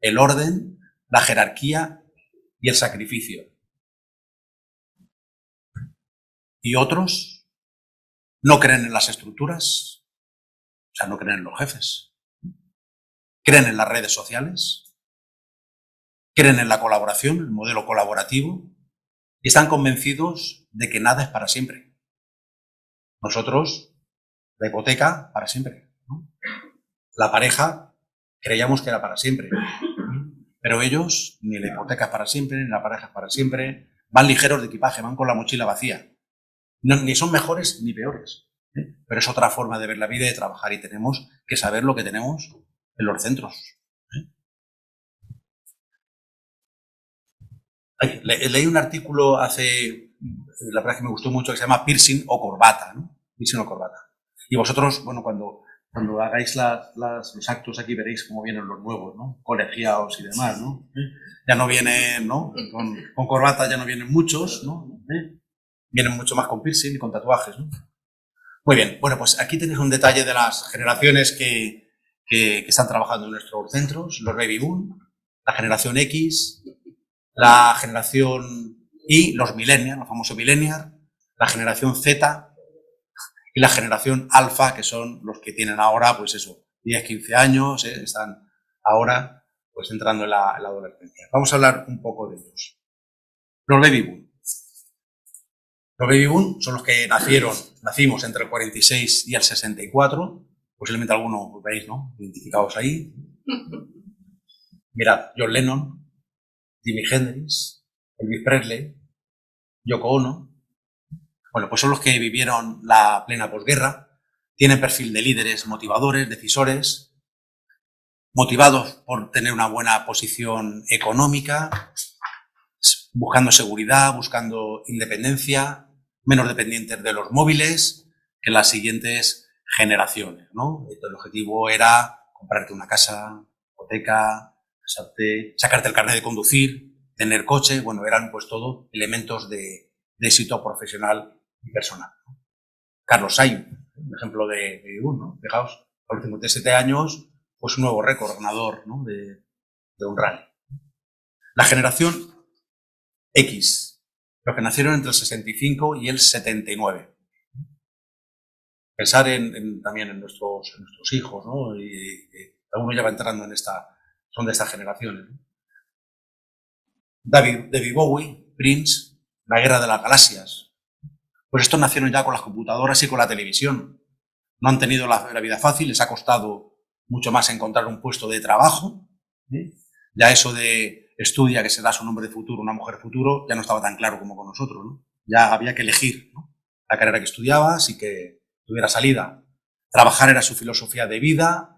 el orden, la jerarquía y el sacrificio. Y otros no creen en las estructuras, o sea, no creen en los jefes. Creen en las redes sociales, creen en la colaboración, el modelo colaborativo, y están convencidos de que nada es para siempre. Nosotros, la hipoteca, para siempre, ¿no? La pareja, creíamos que era para siempre. Pero ellos, ni la hipoteca es para siempre, ni la pareja es para siempre. Van ligeros de equipaje, van con la mochila vacía. No, ni son mejores ni peores, ¿eh? Pero es otra forma de ver la vida y de trabajar, y tenemos que saber lo que tenemos en los centros, ¿eh? Leí un artículo la verdad que me gustó mucho, que se llama Piercing o Corbata, ¿no? Piercing o Corbata. Y vosotros, bueno, cuando hagáis los actos aquí veréis cómo vienen los nuevos, ¿no? Colegiados y demás, ¿no? Ya no vienen, ¿no? Con corbata ya no vienen muchos, ¿no? Vienen mucho más con piercing y con tatuajes, ¿no? Muy bien, bueno, pues aquí tenéis un detalle de las generaciones que están trabajando en nuestros centros, los Baby Boom, la generación X, la generación Y, los Millennials, los famosos Millennials, la generación Z y la generación Alfa, que son los que tienen ahora, pues eso, 10, 15 años, están ahora pues entrando en la adolescencia. Vamos a hablar un poco de ellos. Los Baby Boom. Los Baby Boom son los que nacimos entre el 46 y el 64, posiblemente algunos veis, ¿no? Identificados ahí. Mirad, John Lennon, Jimi Hendrix, Elvis Presley, Yoko Ono. Bueno, pues son los que vivieron la plena posguerra, tienen perfil de líderes motivadores, decisores, motivados por tener una buena posición económica, buscando seguridad, buscando independencia, menos dependientes de los móviles que las siguientes generaciones, ¿no? El objetivo era comprarte una casa, hipoteca, sacarte el carnet de conducir, tener coche. Bueno, eran pues todo elementos de éxito profesional y personal. Carlos Sainz, un ejemplo de uno, fijaos, a los 57 años, pues un nuevo récord, ganador, ¿no? de un rally. La generación X, los que nacieron entre el 65 y el 79. pensar también en nuestros hijos, ¿no? Y alguno ya va entrando son de estas generaciones, ¿no? David Bowie, Prince, La Guerra de las Galaxias. Pues estos nacieron ya con las computadoras y con la televisión. No han tenido la vida fácil, les ha costado mucho más encontrar un puesto de trabajo, ¿eh? Ya eso de estudia, que serás un hombre de futuro, una mujer de futuro, ya no estaba tan claro como con nosotros, ¿no? Ya había que elegir, ¿no?, la carrera que estudiabas y que tuviera salida. Trabajar era su filosofía de vida,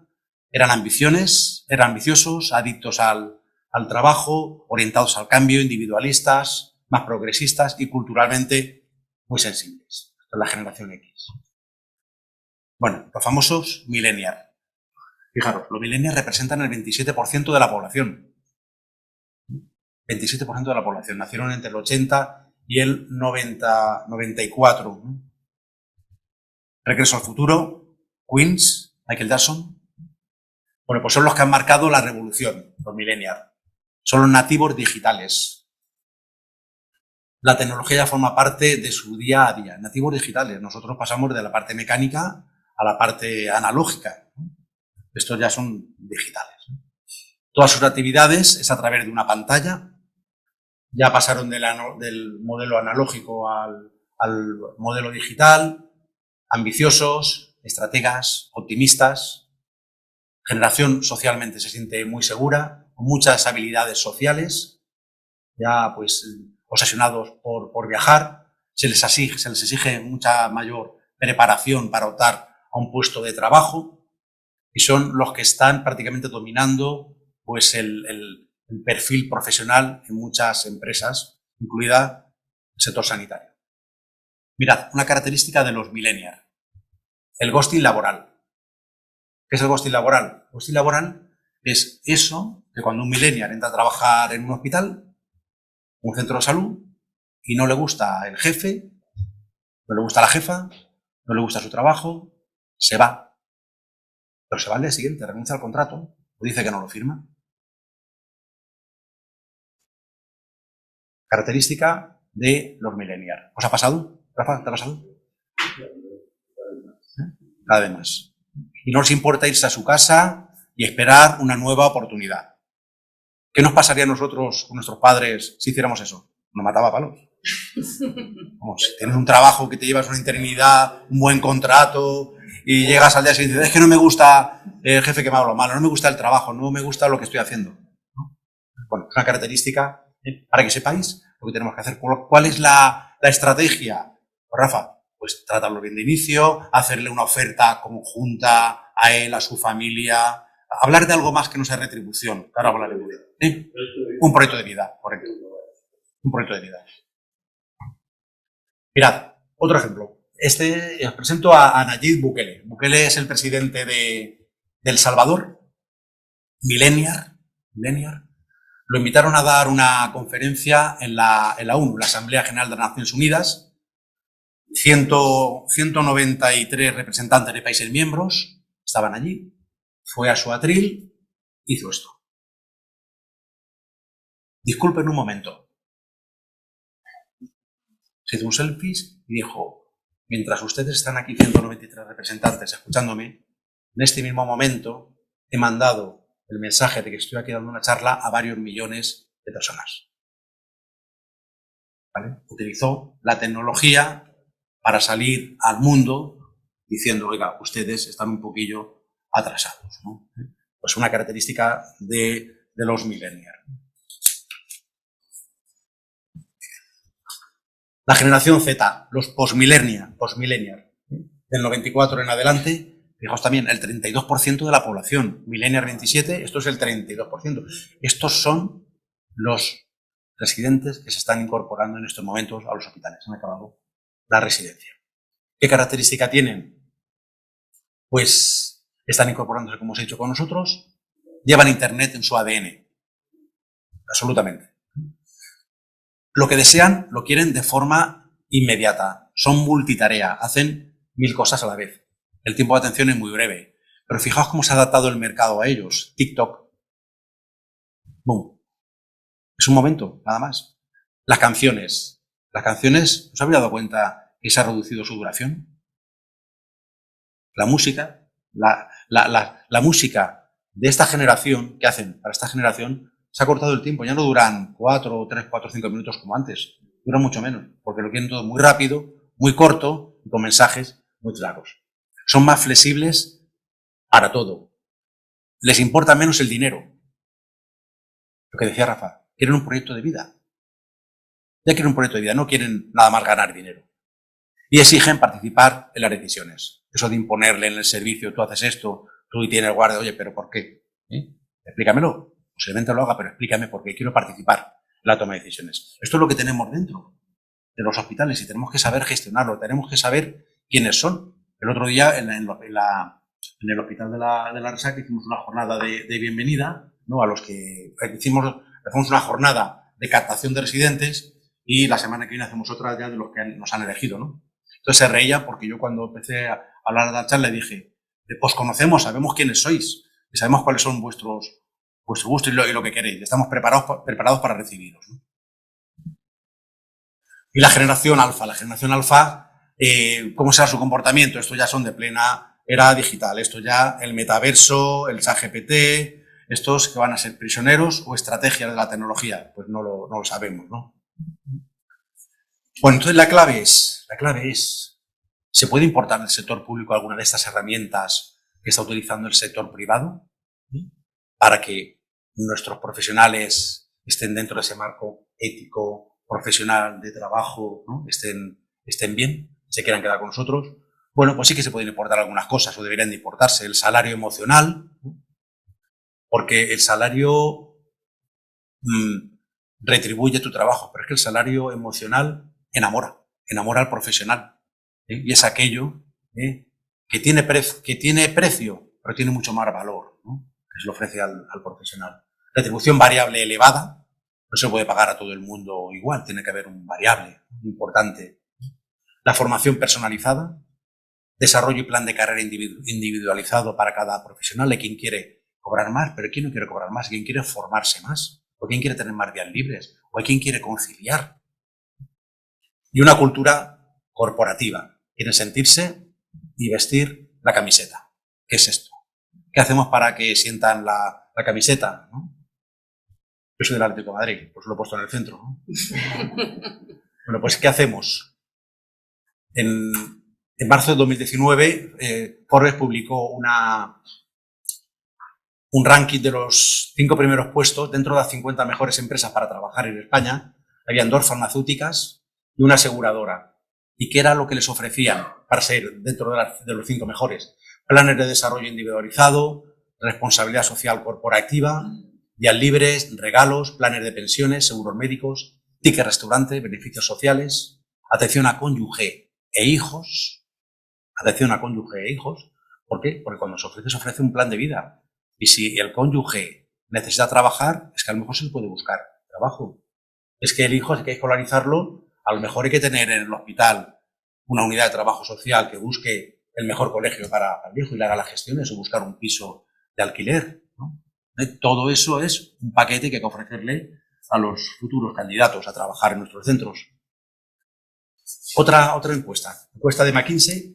eran ambiciosos, adictos al trabajo, orientados al cambio, individualistas, más progresistas y culturalmente muy sensibles. Esta es la generación X. Bueno, los famosos millennials. Fijaros, los millennials representan el 27% de la población. 27% de la población. Nacieron entre el 80 y el 94. Regreso al futuro, Queens, Michael Jackson. Bueno, pues son los que han marcado la revolución, los millennials. Son los nativos digitales. La tecnología ya forma parte de su día a día. Nativos digitales. Nosotros pasamos de la parte mecánica a la parte analógica. Estos ya son digitales. Todas sus actividades es a través de una pantalla. Ya pasaron del modelo analógico al modelo digital. Ambiciosos, estrategas, optimistas. Generación socialmente se siente muy segura, con muchas habilidades sociales, ya pues obsesionados por viajar. Se les exige mucha mayor preparación para optar a un puesto de trabajo y son los que están prácticamente dominando pues el perfil profesional en muchas empresas, incluida el sector sanitario. Mirad, una característica de los millennials, el ghosting laboral. ¿Qué es el ghosting laboral? El ghosting laboral es eso que cuando un millennial entra a trabajar en un hospital, un centro de salud, y no le gusta el jefe, no le gusta la jefa, no le gusta su trabajo, se va. Pero se va al día siguiente, renuncia al contrato o dice que no lo firma. Característica de los millennials. ¿Os ha pasado? Rafa, ¿te ha pasado? Cada vez más. Y no les importa irse a su casa y esperar una nueva oportunidad. ¿Qué nos pasaría a nosotros con nuestros padres si hiciéramos eso? Nos mataba a palos. Vamos, si tienes un trabajo que te llevas una eternidad, un buen contrato, y llegas al día siguiente y dices, es que no me gusta el jefe que me habla malo, no me gusta el trabajo, no me gusta lo que estoy haciendo, ¿no? Bueno, es una característica para que sepáis lo que tenemos que hacer. ¿Cuál es la estrategia? Pues, Rafa, pues tratarlo bien de inicio, hacerle una oferta conjunta a él, a su familia, hablar de algo más que no sea retribución. Claro, hablar de vida. ¿Sí? Un proyecto de vida, correcto. Un proyecto de vida. Mirad, otro ejemplo. Os presento a Nayib Bukele. Bukele es el presidente de El Salvador, millennial. Lo invitaron a dar una conferencia en la ONU, la Asamblea General de las Naciones Unidas. 193 representantes de países miembros estaban allí. Fue a su atril, hizo esto. Disculpen un momento. Se hizo un selfie y dijo, mientras ustedes están aquí 193 representantes escuchándome, en este mismo momento he mandado el mensaje de que estoy aquí dando una charla a varios millones de personas. ¿Vale? Utilizó la tecnología para salir al mundo diciendo, oiga, ustedes están un poquillo atrasados, ¿no? Pues una característica de los millennials. La generación Z, los postmillennials, del 94 en adelante, fijaos también, el 32% de la población, millennial 27, esto es el 32%. Estos son los residentes que se están incorporando en estos momentos a los hospitales. Han acabado la residencia. ¿Qué característica tienen? Pues están incorporándose, como os he dicho, con nosotros, llevan Internet en su ADN, absolutamente. Lo que desean lo quieren de forma inmediata, son multitarea, hacen 1000 cosas a la vez. El tiempo de atención es muy breve, pero fijaos cómo se ha adaptado el mercado a ellos. TikTok, boom. Es un momento, nada más. Las canciones, ¿os habéis dado cuenta que se ha reducido su duración? La música, la música de esta generación, que hacen para esta generación, se ha cortado el tiempo. Ya no duran 3, 4, 5 minutos como antes. Duran mucho menos, porque lo quieren todo muy rápido, muy corto y con mensajes muy claros. Son más flexibles para todo. Les importa menos el dinero. Lo que decía Rafa, quieren un proyecto de vida. Ya quieren un proyecto de vida, no quieren nada más ganar dinero. Y exigen participar en las decisiones. Eso de imponerle en el servicio, tú haces esto, tú tienes guardia, oye, ¿pero por qué? Explícamelo. Posiblemente lo haga, pero explícame por qué quiero participar en la toma de decisiones. Esto es lo que tenemos dentro de los hospitales y tenemos que saber gestionarlo, tenemos que saber quiénes son. El otro día en el hospital de la Resaca hicimos una jornada de bienvenida, ¿no? A los que hacemos una jornada de captación de residentes y la semana que viene hacemos otra ya de los que nos han elegido, ¿no? Entonces se reía porque yo cuando empecé a hablar de la charla le dije, os conocemos, sabemos quiénes sois y sabemos cuáles son vuestro gusto y lo que queréis. Estamos preparados para recibiros, ¿no? Y la generación alfa, ¿cómo será su comportamiento? Esto ya son de plena era digital, esto ya el metaverso, el ChatGPT, estos que van a ser prisioneros o estrategias de la tecnología, pues no lo sabemos, ¿no? Bueno, entonces la clave es, ¿se puede importar en el sector público alguna de estas herramientas que está utilizando el sector privado para que nuestros profesionales estén dentro de ese marco ético, profesional de trabajo, ¿no? estén bien, se quieran quedar con nosotros? Bueno, pues sí que se pueden importar algunas cosas o deberían de importarse. El salario emocional, ¿no? Porque el salario retribuye tu trabajo, pero es que el salario emocional enamora al profesional, y es aquello que tiene precio, pero tiene mucho más valor, ¿no? Que se le ofrece al profesional. Retribución variable elevada, no se puede pagar a todo el mundo igual, tiene que haber un variable importante. La formación personalizada, desarrollo y plan de carrera individualizado para cada profesional. Hay quien quiere cobrar más, pero quien no quiere cobrar más, quien quiere formarse más, o quien quiere tener más días libres, o hay quien quiere conciliar. Y una cultura corporativa. Quieren sentirse y vestir la camiseta. ¿Qué es esto? ¿Qué hacemos para que sientan la camiseta, ¿no? Yo soy del Atlético de Madrid, pues lo he puesto en el centro, ¿no? Bueno, pues ¿qué hacemos? En marzo de 2019, Forbes publicó un ranking de los 5 primeros puestos dentro de las 50 mejores empresas para trabajar en España. Habían 2 farmacéuticas y una aseguradora. ¿Y qué era lo que les ofrecían para ser dentro de los 5 mejores? Planes de desarrollo individualizado, responsabilidad social corporativa, días libres, regalos, planes de pensiones, seguros médicos, ticket restaurante, beneficios sociales, atención a cónyuge e hijos. Atención a cónyuge e hijos. ¿Por qué? Porque cuando se ofrece un plan de vida. Y si el cónyuge necesita trabajar, es que a lo mejor se le puede buscar trabajo. Es que el hijo, si hay que escolarizarlo, a lo mejor hay que tener en el hospital una unidad de trabajo social que busque el mejor colegio para el hijo y le haga las gestiones o buscar un piso de alquiler, ¿no? Todo eso es un paquete que hay que ofrecerle a los futuros candidatos a trabajar en nuestros centros. Otra encuesta de McKinsey,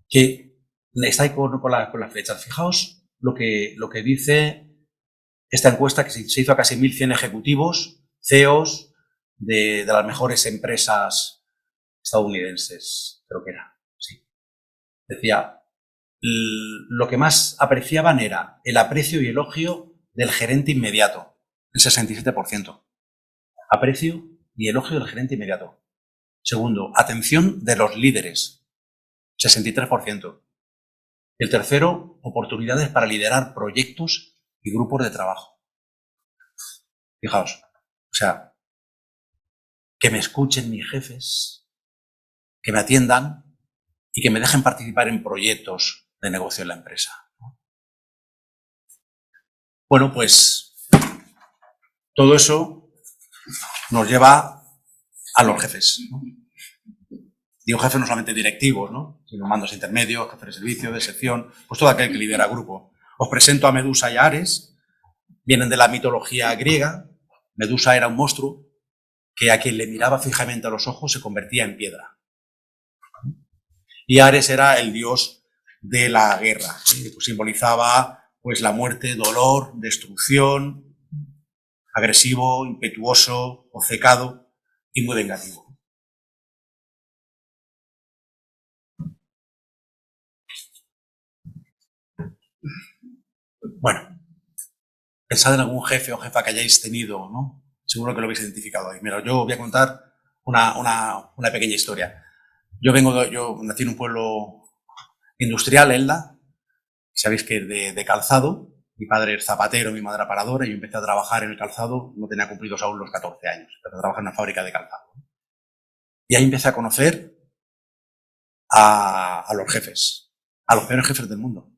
que está ahí con las flechas. Fijaos lo que dice esta encuesta, que se hizo a casi 1.100 ejecutivos, CEOs de las mejores empresas estadounidenses, creo que era, sí. Decía, lo que más apreciaban era el aprecio y elogio del gerente inmediato, el 67%. Aprecio y elogio del gerente inmediato. Segundo, atención de los líderes, 63%. Y el tercero, oportunidades para liderar proyectos y grupos de trabajo. Fijaos, o sea, que me escuchen mis jefes, que me atiendan y que me dejen participar en proyectos de negocio en la empresa. Bueno, pues todo eso nos lleva a los jefes, ¿no? Digo jefes no solamente directivos, ¿no? Sino mandos intermedios, jefes de servicio, de sección, pues todo aquel que lidera grupo. Os presento a Medusa y a Ares, vienen de la mitología griega. Medusa era un monstruo que a quien le miraba fijamente a los ojos se convertía en piedra. Y Ares era el dios de la guerra, pues simbolizaba pues la muerte, dolor, destrucción, agresivo, impetuoso, obcecado y muy vengativo. Bueno, pensad en algún jefe o jefa que hayáis tenido, ¿no? Seguro que lo habéis identificado ahí. Mira, yo voy a contar una pequeña historia. Yo nací en un pueblo industrial, Elda. Sabéis que de calzado. Mi padre es zapatero, mi madre aparadora, y yo empecé a trabajar en el calzado, no tenía cumplidos aún los 14 años. Empecé a trabajar en una fábrica de calzado. Y ahí empecé a conocer a los jefes, a los peores jefes del mundo.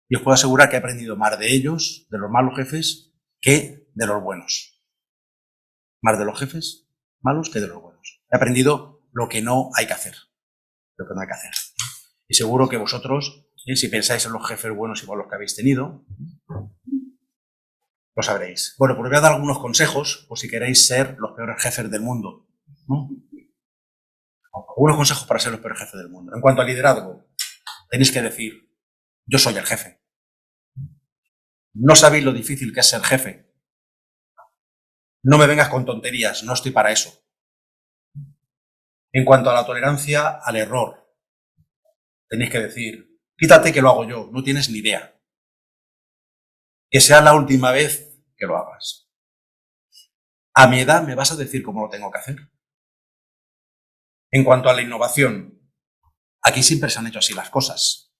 Y os puedo asegurar que he aprendido más de ellos, de los malos jefes, que de los buenos. Más de los jefes malos que de los buenos. He aprendido lo que no hay que hacer. Lo que no hay que hacer. Y seguro que vosotros, si pensáis en los jefes buenos y malos que habéis tenido, lo sabréis. Bueno, pues os voy a dar algunos consejos por si queréis ser los peores jefes del mundo, ¿no? Algunos consejos para ser los peores jefes del mundo. En cuanto al liderazgo, tenéis que decir: yo soy el jefe. No sabéis lo difícil que es ser jefe. No me vengas con tonterías, no estoy para eso. En cuanto a la tolerancia al error, tenéis que decir: quítate que lo hago yo, no tienes ni idea. Que sea la última vez que lo hagas. A mi edad me vas a decir cómo lo tengo que hacer. En cuanto a la innovación, aquí siempre se han hecho así las cosas.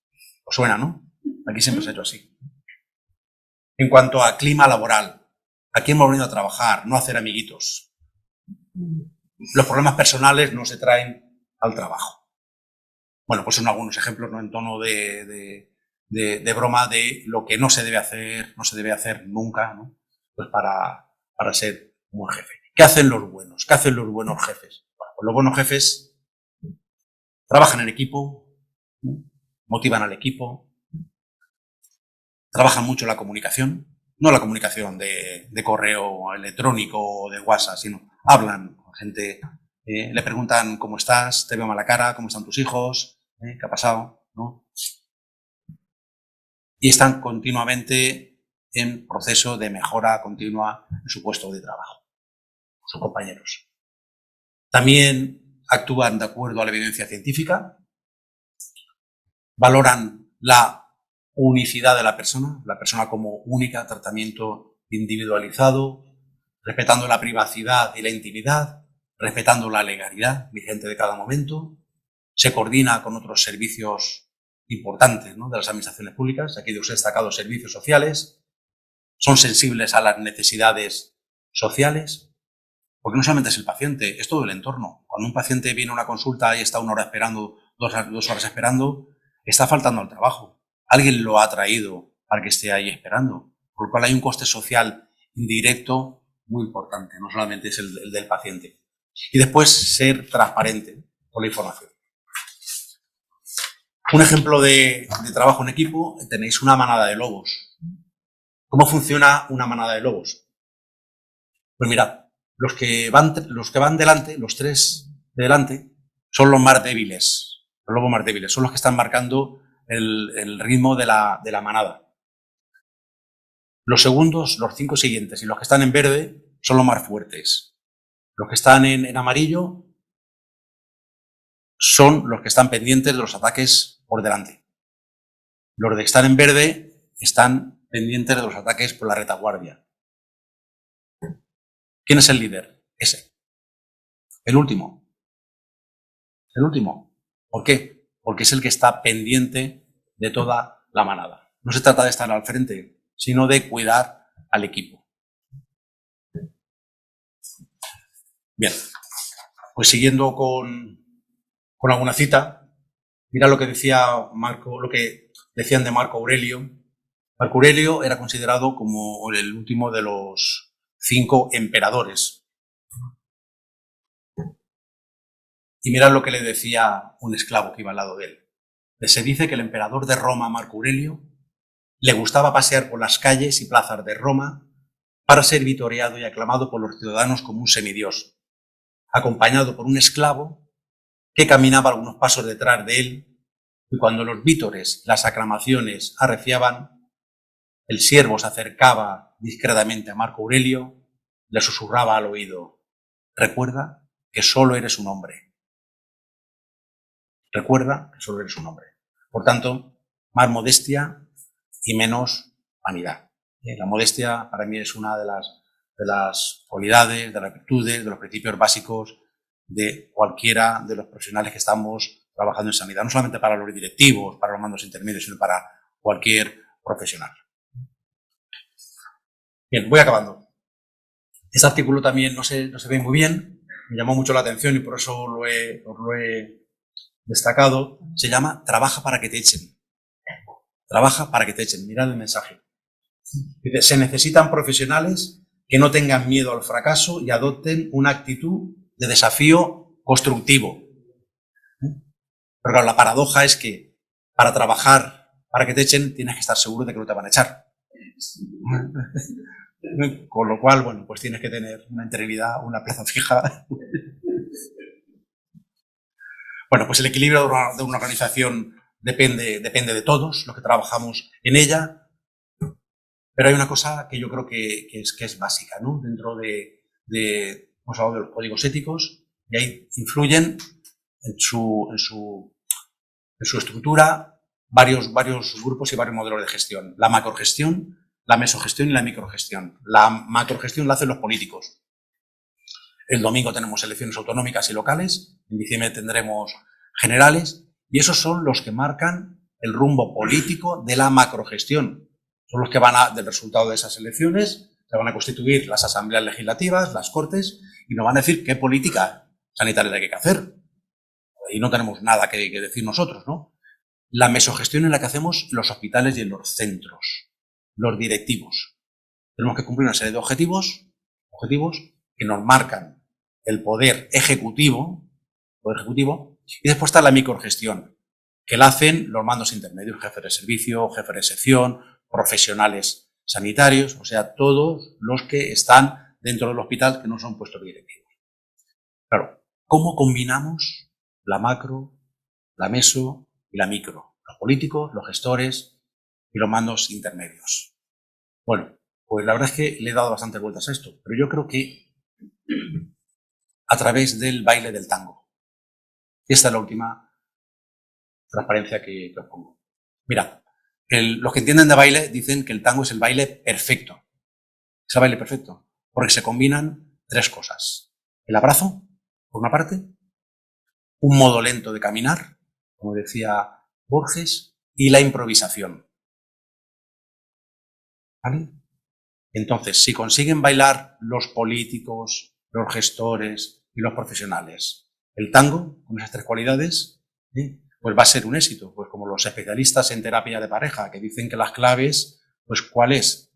¿Os suena, no? Aquí siempre se ha hecho así. En cuanto a clima laboral, aquí hemos venido a trabajar, no a hacer amiguitos. Los problemas personales no se traen al trabajo. Bueno, pues son algunos ejemplos, ¿no? En tono de broma de lo que no se debe hacer nunca, ¿no? Pues para ser un buen jefe. ¿Qué hacen los buenos? ¿Qué hacen los buenos jefes? Bueno, pues los buenos jefes trabajan en equipo, ¿no? Motivan al equipo, trabajan mucho la comunicación, no la comunicación de correo electrónico o de WhatsApp, sino hablan con gente, le preguntan cómo estás, te veo mala cara, cómo están tus hijos, qué ha pasado, ¿no? Y están continuamente en proceso de mejora continua en su puesto de trabajo, sus compañeros. También actúan de acuerdo a la evidencia científica, valoran la unicidad de la persona como única, tratamiento individualizado, respetando la privacidad y la intimidad, respetando la legalidad vigente de cada momento, se coordina con otros servicios importantes, ¿no? De las administraciones públicas. Aquí os he destacado servicios sociales, son sensibles a las necesidades sociales, porque no solamente es el paciente, es todo el entorno. Cuando un paciente viene a una consulta y está 1 hora esperando, 2 horas esperando, está faltando al trabajo. Alguien lo ha traído para que esté ahí esperando, por lo cual hay un coste social indirecto muy importante, no solamente es el del paciente. Y después ser transparente con la información. Un ejemplo de trabajo en equipo, tenéis una manada de lobos. ¿Cómo funciona una manada de lobos? Pues mirad, los que van delante, los 3 de delante, son los más débiles, los lobos más débiles, son los que están marcando el ritmo de la manada. Los segundos, los 5 siguientes y los que están en verde son los más fuertes. Los que están en amarillo son los que están pendientes de los ataques por delante. Los que están en verde están pendientes de los ataques por la retaguardia. ¿Quién es el líder? Ese. El último. El último. ¿Por qué? Porque es el que está pendiente de toda la manada. No se trata de estar al frente, sino de cuidar al equipo. Bien, pues siguiendo con alguna cita, mira lo que decía Marco, lo que decían de Marco Aurelio. Marco Aurelio era considerado como el último de los 5 emperadores. Y mirad lo que le decía un esclavo que iba al lado de él. Se dice que el emperador de Roma, Marco Aurelio, le gustaba pasear por las calles y plazas de Roma para ser vitoreado y aclamado por los ciudadanos como un semidios, acompañado por un esclavo que caminaba algunos pasos detrás de él, y cuando los vítores, las aclamaciones arreciaban, el siervo se acercaba discretamente a Marco Aurelio, le susurraba al oído: recuerda que solo eres un hombre. Recuerda que solo eres un hombre. Por tanto, más modestia y menos vanidad. La modestia para mí es una de las cualidades, de las virtudes, de los principios básicos de cualquiera de los profesionales que estamos trabajando en sanidad. No solamente para los directivos, para los mandos intermedios, sino para cualquier profesional. Bien, voy acabando. Este artículo también no se ve muy bien, me llamó mucho la atención y por eso os lo he destacado. Se llama Trabaja para que te echen. Trabaja para que te echen. Mirad el mensaje. Dice: se necesitan profesionales que no tengan miedo al fracaso y adopten una actitud de desafío constructivo. Pero claro, la paradoja es que para trabajar para que te echen tienes que estar seguro de que no te van a echar. Con lo cual, bueno, pues tienes que tener una integridad, una plaza fija. Bueno, pues el equilibrio de una organización depende de todos los que trabajamos en ella. Pero hay una cosa que yo creo que es básica, ¿no? Dentro hemos hablado de los códigos éticos, y ahí influyen en su estructura varios grupos y varios modelos de gestión. La macrogestión, la mesogestión y la microgestión. La macrogestión la hacen los políticos. El domingo tenemos elecciones autonómicas y locales, en diciembre tendremos generales, y esos son los que marcan el rumbo político de la macrogestión. Son los que del resultado de esas elecciones se van a constituir las asambleas legislativas, las cortes, y nos van a decir qué política sanitaria hay que hacer. Y no tenemos nada que decir nosotros, ¿no? La mesogestión es la que hacemos los hospitales y en los centros, los directivos. Tenemos que cumplir una serie de objetivos que nos marcan el poder ejecutivo, y después está la microgestión, que la hacen los mandos intermedios, jefes de servicio, jefes de sección, profesionales sanitarios, o sea, todos los que están dentro del hospital que no son puestos directivos. Claro, ¿cómo combinamos la macro, la meso y la micro? Los políticos, los gestores y los mandos intermedios. Bueno, pues la verdad es que le he dado bastantes vueltas a esto, pero yo creo que a través del baile del tango. Esta es la última transparencia que os pongo. Mirad, los que entienden de baile dicen que el tango es el baile perfecto. Es el baile perfecto, porque se combinan tres cosas. El abrazo, por una parte, un modo lento de caminar, como decía Borges, y la improvisación. ¿Vale? Entonces, si consiguen bailar los políticos, los gestores y los profesionales el tango, con esas tres cualidades, pues va a ser un éxito. Pues como los especialistas en terapia de pareja, que dicen que las claves, pues ¿cuál es?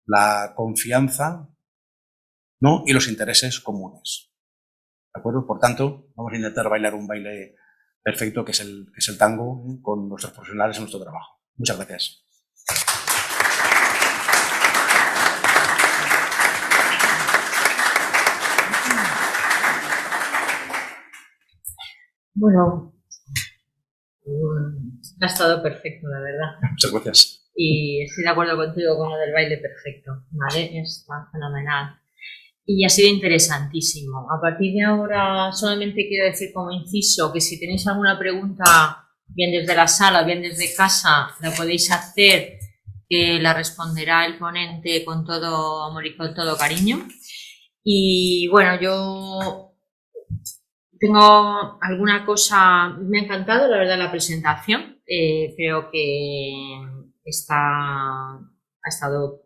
La confianza, ¿no? Y los intereses comunes. ¿De acuerdo? Por tanto, vamos a intentar bailar un baile perfecto que es el tango, con nuestros profesionales en nuestro trabajo. Muchas gracias. Bueno, ha estado perfecto, la verdad. Muchas gracias. Y estoy de acuerdo contigo con lo del baile perfecto, ¿vale? Está fenomenal. Y ha sido interesantísimo. A partir de ahora, solamente quiero decir como inciso que si tenéis alguna pregunta, bien desde la sala, bien desde casa, la podéis hacer, que la responderá el ponente con todo amor y con todo cariño. Y bueno, yo tengo alguna cosa, me ha encantado la verdad la presentación, creo que ha estado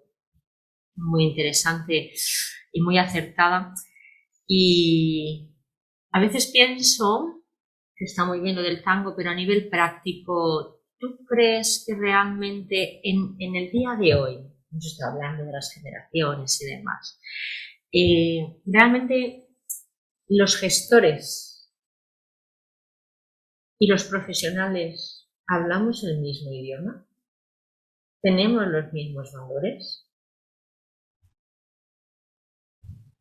muy interesante y muy acertada, y a veces pienso que está muy bien lo del tango, pero a nivel práctico, ¿tú crees que realmente en el día de hoy, no estoy hablando de las generaciones y demás, realmente los gestores y los profesionales hablamos el mismo idioma? ¿Tenemos los mismos valores?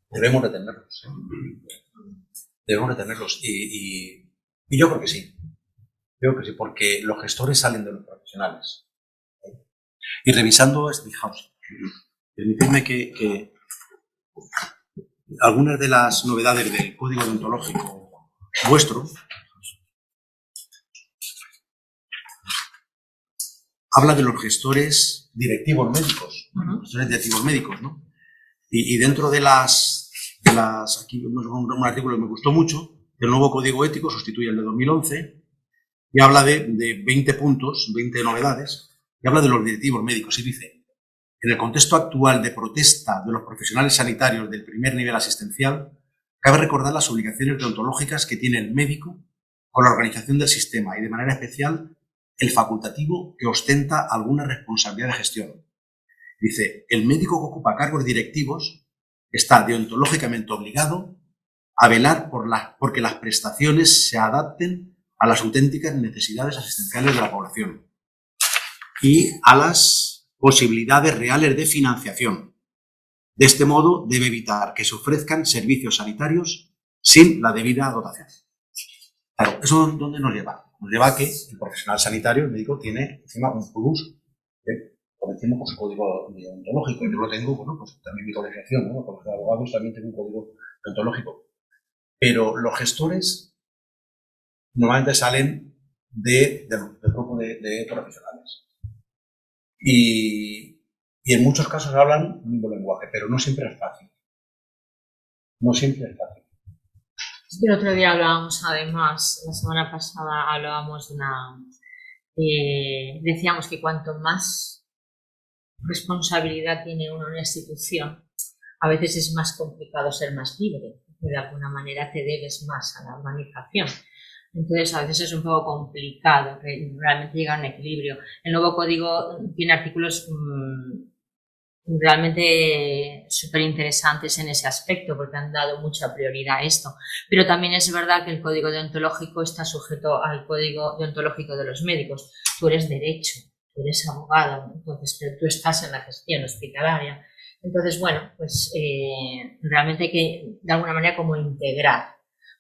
Debemos de tenerlos. Debemos de tenerlos. Y Y yo creo que sí. Creo que sí, porque los gestores salen de los profesionales. Y revisando, fijaos, permitidme que algunas de las novedades del código deontológico vuestro habla de los gestores directivos médicos, gestores directivos médicos, ¿no? Y dentro de las aquí vemos un artículo que me gustó mucho, el nuevo código ético sustituye el de 2011 y habla de 20 puntos, 20 novedades, y habla de los directivos médicos y dice: en el contexto actual de protesta de los profesionales sanitarios del primer nivel asistencial, cabe recordar las obligaciones deontológicas que tiene el médico con la organización del sistema y, de manera especial, el facultativo que ostenta alguna responsabilidad de gestión. Dice: el médico que ocupa cargos directivos está deontológicamente obligado a velar porque las prestaciones se adapten a las auténticas necesidades asistenciales de la población y a las posibilidades reales de financiación. De este modo, debe evitar que se ofrezcan servicios sanitarios sin la debida dotación. Claro, ¿eso dónde nos lleva? Nos lleva a que el profesional sanitario, el médico, tiene encima un plus por encima por su código deontológico. Yo lo tengo, bueno, pues también mi colegiación, ¿no? Con los abogados también tengo un código deontológico. Pero los gestores normalmente salen del grupo de profesionales. Y en muchos casos hablan un mismo lenguaje, pero no siempre es fácil. No siempre es fácil. El otro día hablábamos, además, la semana pasada hablábamos de decíamos que cuanto más responsabilidad tiene uno en una institución, a veces es más complicado ser más libre, porque de alguna manera te debes más a la organización. Entonces, a veces es un poco complicado que realmente llegue a un equilibrio. El nuevo código tiene artículos realmente súper interesantes en ese aspecto, porque han dado mucha prioridad a esto. Pero también es verdad que el código deontológico está sujeto al código deontológico de los médicos. Tú eres derecho, tú eres abogado, entonces, pero tú estás en la gestión hospitalaria. Entonces, bueno, pues realmente hay que, de alguna manera, como integrar,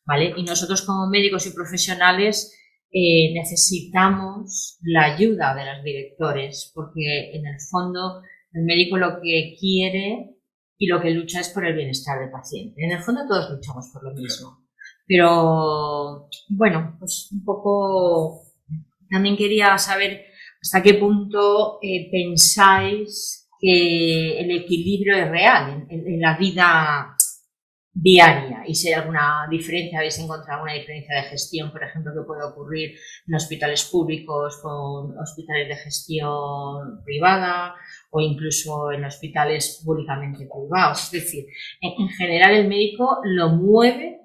¿vale? Y nosotros como médicos y profesionales necesitamos la ayuda de los directores, porque en el fondo el médico lo que quiere y lo que lucha es por el bienestar del paciente. En el fondo todos luchamos por lo mismo. Pero, bueno, pues un poco también quería saber hasta qué punto pensáis que el equilibrio es real en la vida diaria, y si hay alguna diferencia, habéis encontrado alguna diferencia de gestión, por ejemplo, que puede ocurrir en hospitales públicos con hospitales de gestión privada o incluso en hospitales públicamente privados. Es decir, en general el médico lo mueve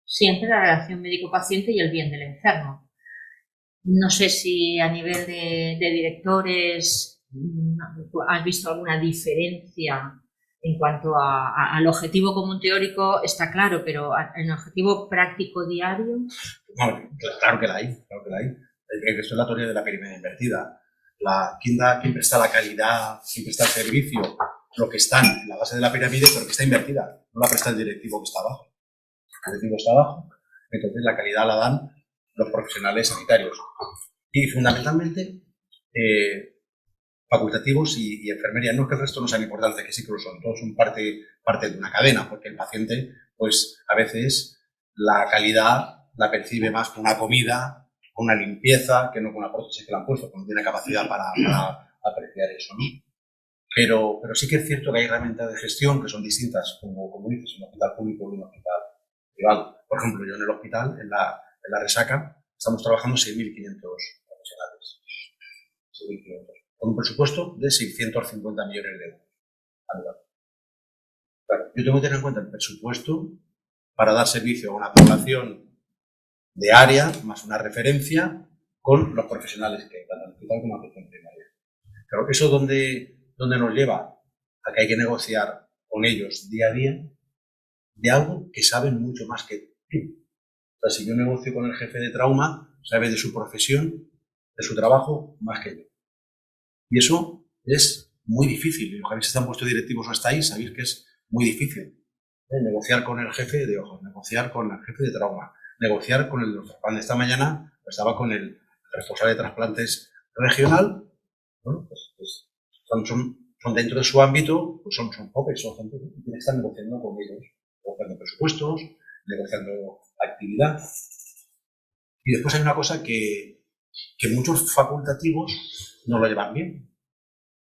siempre la relación médico-paciente y el bien del enfermo. No sé si a nivel de directores has visto alguna diferencia. En cuanto al objetivo común teórico está claro, pero en el objetivo práctico diario. No, claro que la hay, claro que la hay. Esto es la teoría de la pirámide invertida. ¿Quién presta la calidad, quién presta el servicio? Lo que está en la base de la pirámide, pero que está invertida. No la presta el directivo que está abajo. El directivo está abajo, entonces la calidad la dan los profesionales sanitarios. Y fundamentalmente, facultativos y enfermería. No es que el resto no sean importantes, que sí que lo son. Todos son parte de una cadena, porque el paciente, pues a veces la calidad la percibe más con una comida, con una limpieza, que no con una prótesis que le han puesto, que no tiene capacidad para apreciar eso, ¿no? Pero sí que es cierto que hay herramientas de gestión que son distintas, como dices, en un hospital público y en un hospital privado. Por ejemplo, yo en el hospital, en la Resaca, estamos trabajando 6.500 profesionales. 6.500. Con un presupuesto de 650 millones de euros anual. Claro, yo tengo que tener en cuenta el presupuesto para dar servicio a una población de área, más una referencia, con los profesionales que hay, tanto en el hospital como en la atención primaria. Claro, ¿eso dónde nos lleva? A que hay que negociar con ellos día a día de algo que saben mucho más que tú. O sea, si yo negocio con el jefe de trauma, sabe de su profesión, de su trabajo, más que yo. Y eso es muy difícil. Y ojalá si están puestos directivos hasta ahí, sabéis que es muy difícil. Negociar con el jefe de ojos, negociar con el jefe de trauma, negociar con el doctor. Esta mañana estaba con el responsable de trasplantes regional. Bueno, pues son dentro de su ámbito, pues son pobres, son gente que tiene que estar negociando con ellos, negociando presupuestos, negociando actividad. Y después hay una cosa que muchos facultativos no lo llevan bien,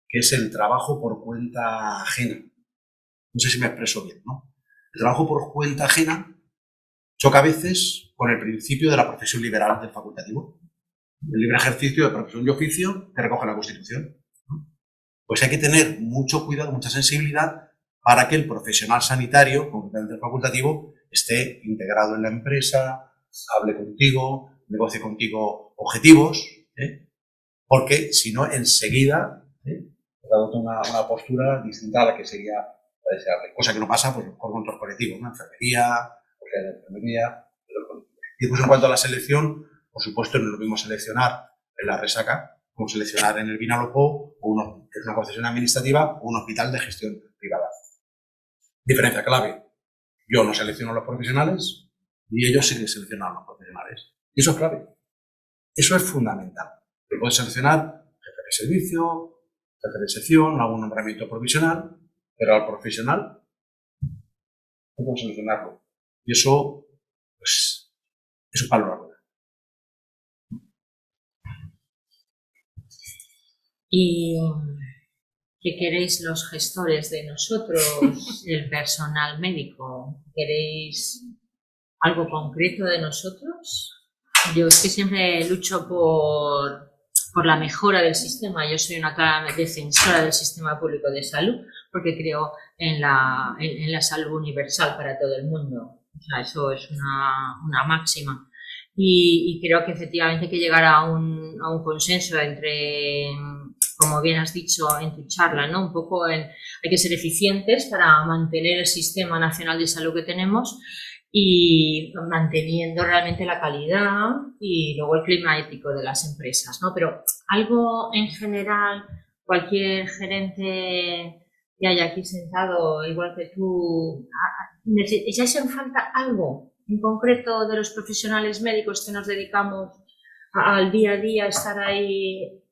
que es el trabajo por cuenta ajena. No sé si me expreso bien, ¿no? El trabajo por cuenta ajena choca a veces con el principio de la profesión liberal del facultativo. El libre ejercicio de profesión y oficio que recoge la Constitución. Pues hay que tener mucho cuidado, mucha sensibilidad para que el profesional sanitario, concretamente el facultativo, esté integrado en la empresa, hable contigo, negocie contigo objetivos, porque si no, enseguida adopta una postura distinta a la que sería deseable. Cosa que no pasa pues, con otros colectivos, ¿no? Enfermería, y después en cuanto a la selección, por supuesto, no es lo mismo seleccionar en la resaca como seleccionar en el Vinalopó, que es una concesión administrativa, o un hospital de gestión privada. Diferencia clave. Yo no selecciono a los profesionales y ellos sí que seleccionan a los profesionales. Y eso es clave. Eso es fundamental. Yo puedo seleccionar jefe de servicio, jefe de sección, algún nombramiento provisional, pero al profesional no puedo seleccionarlo. Y eso, pues, es un palo a la rueda. ¿Y qué queréis los gestores de nosotros, el personal médico? ¿Queréis algo concreto de nosotros? Yo es que siempre lucho por la mejora del sistema. Yo soy una clara defensora del sistema público de salud porque creo en la salud universal para todo el mundo. O sea, eso es una máxima. Y creo que efectivamente hay que llegar a un consenso entre, como bien has dicho en tu charla, ¿no? Un poco hay que ser eficientes para mantener el sistema nacional de salud que tenemos y manteniendo realmente la calidad y luego el clima ético de las empresas, ¿no? Pero algo en general, cualquier gerente que haya aquí sentado, igual que tú, ¿echáis en falta algo en concreto de los profesionales médicos que nos dedicamos al día a día, estar ahí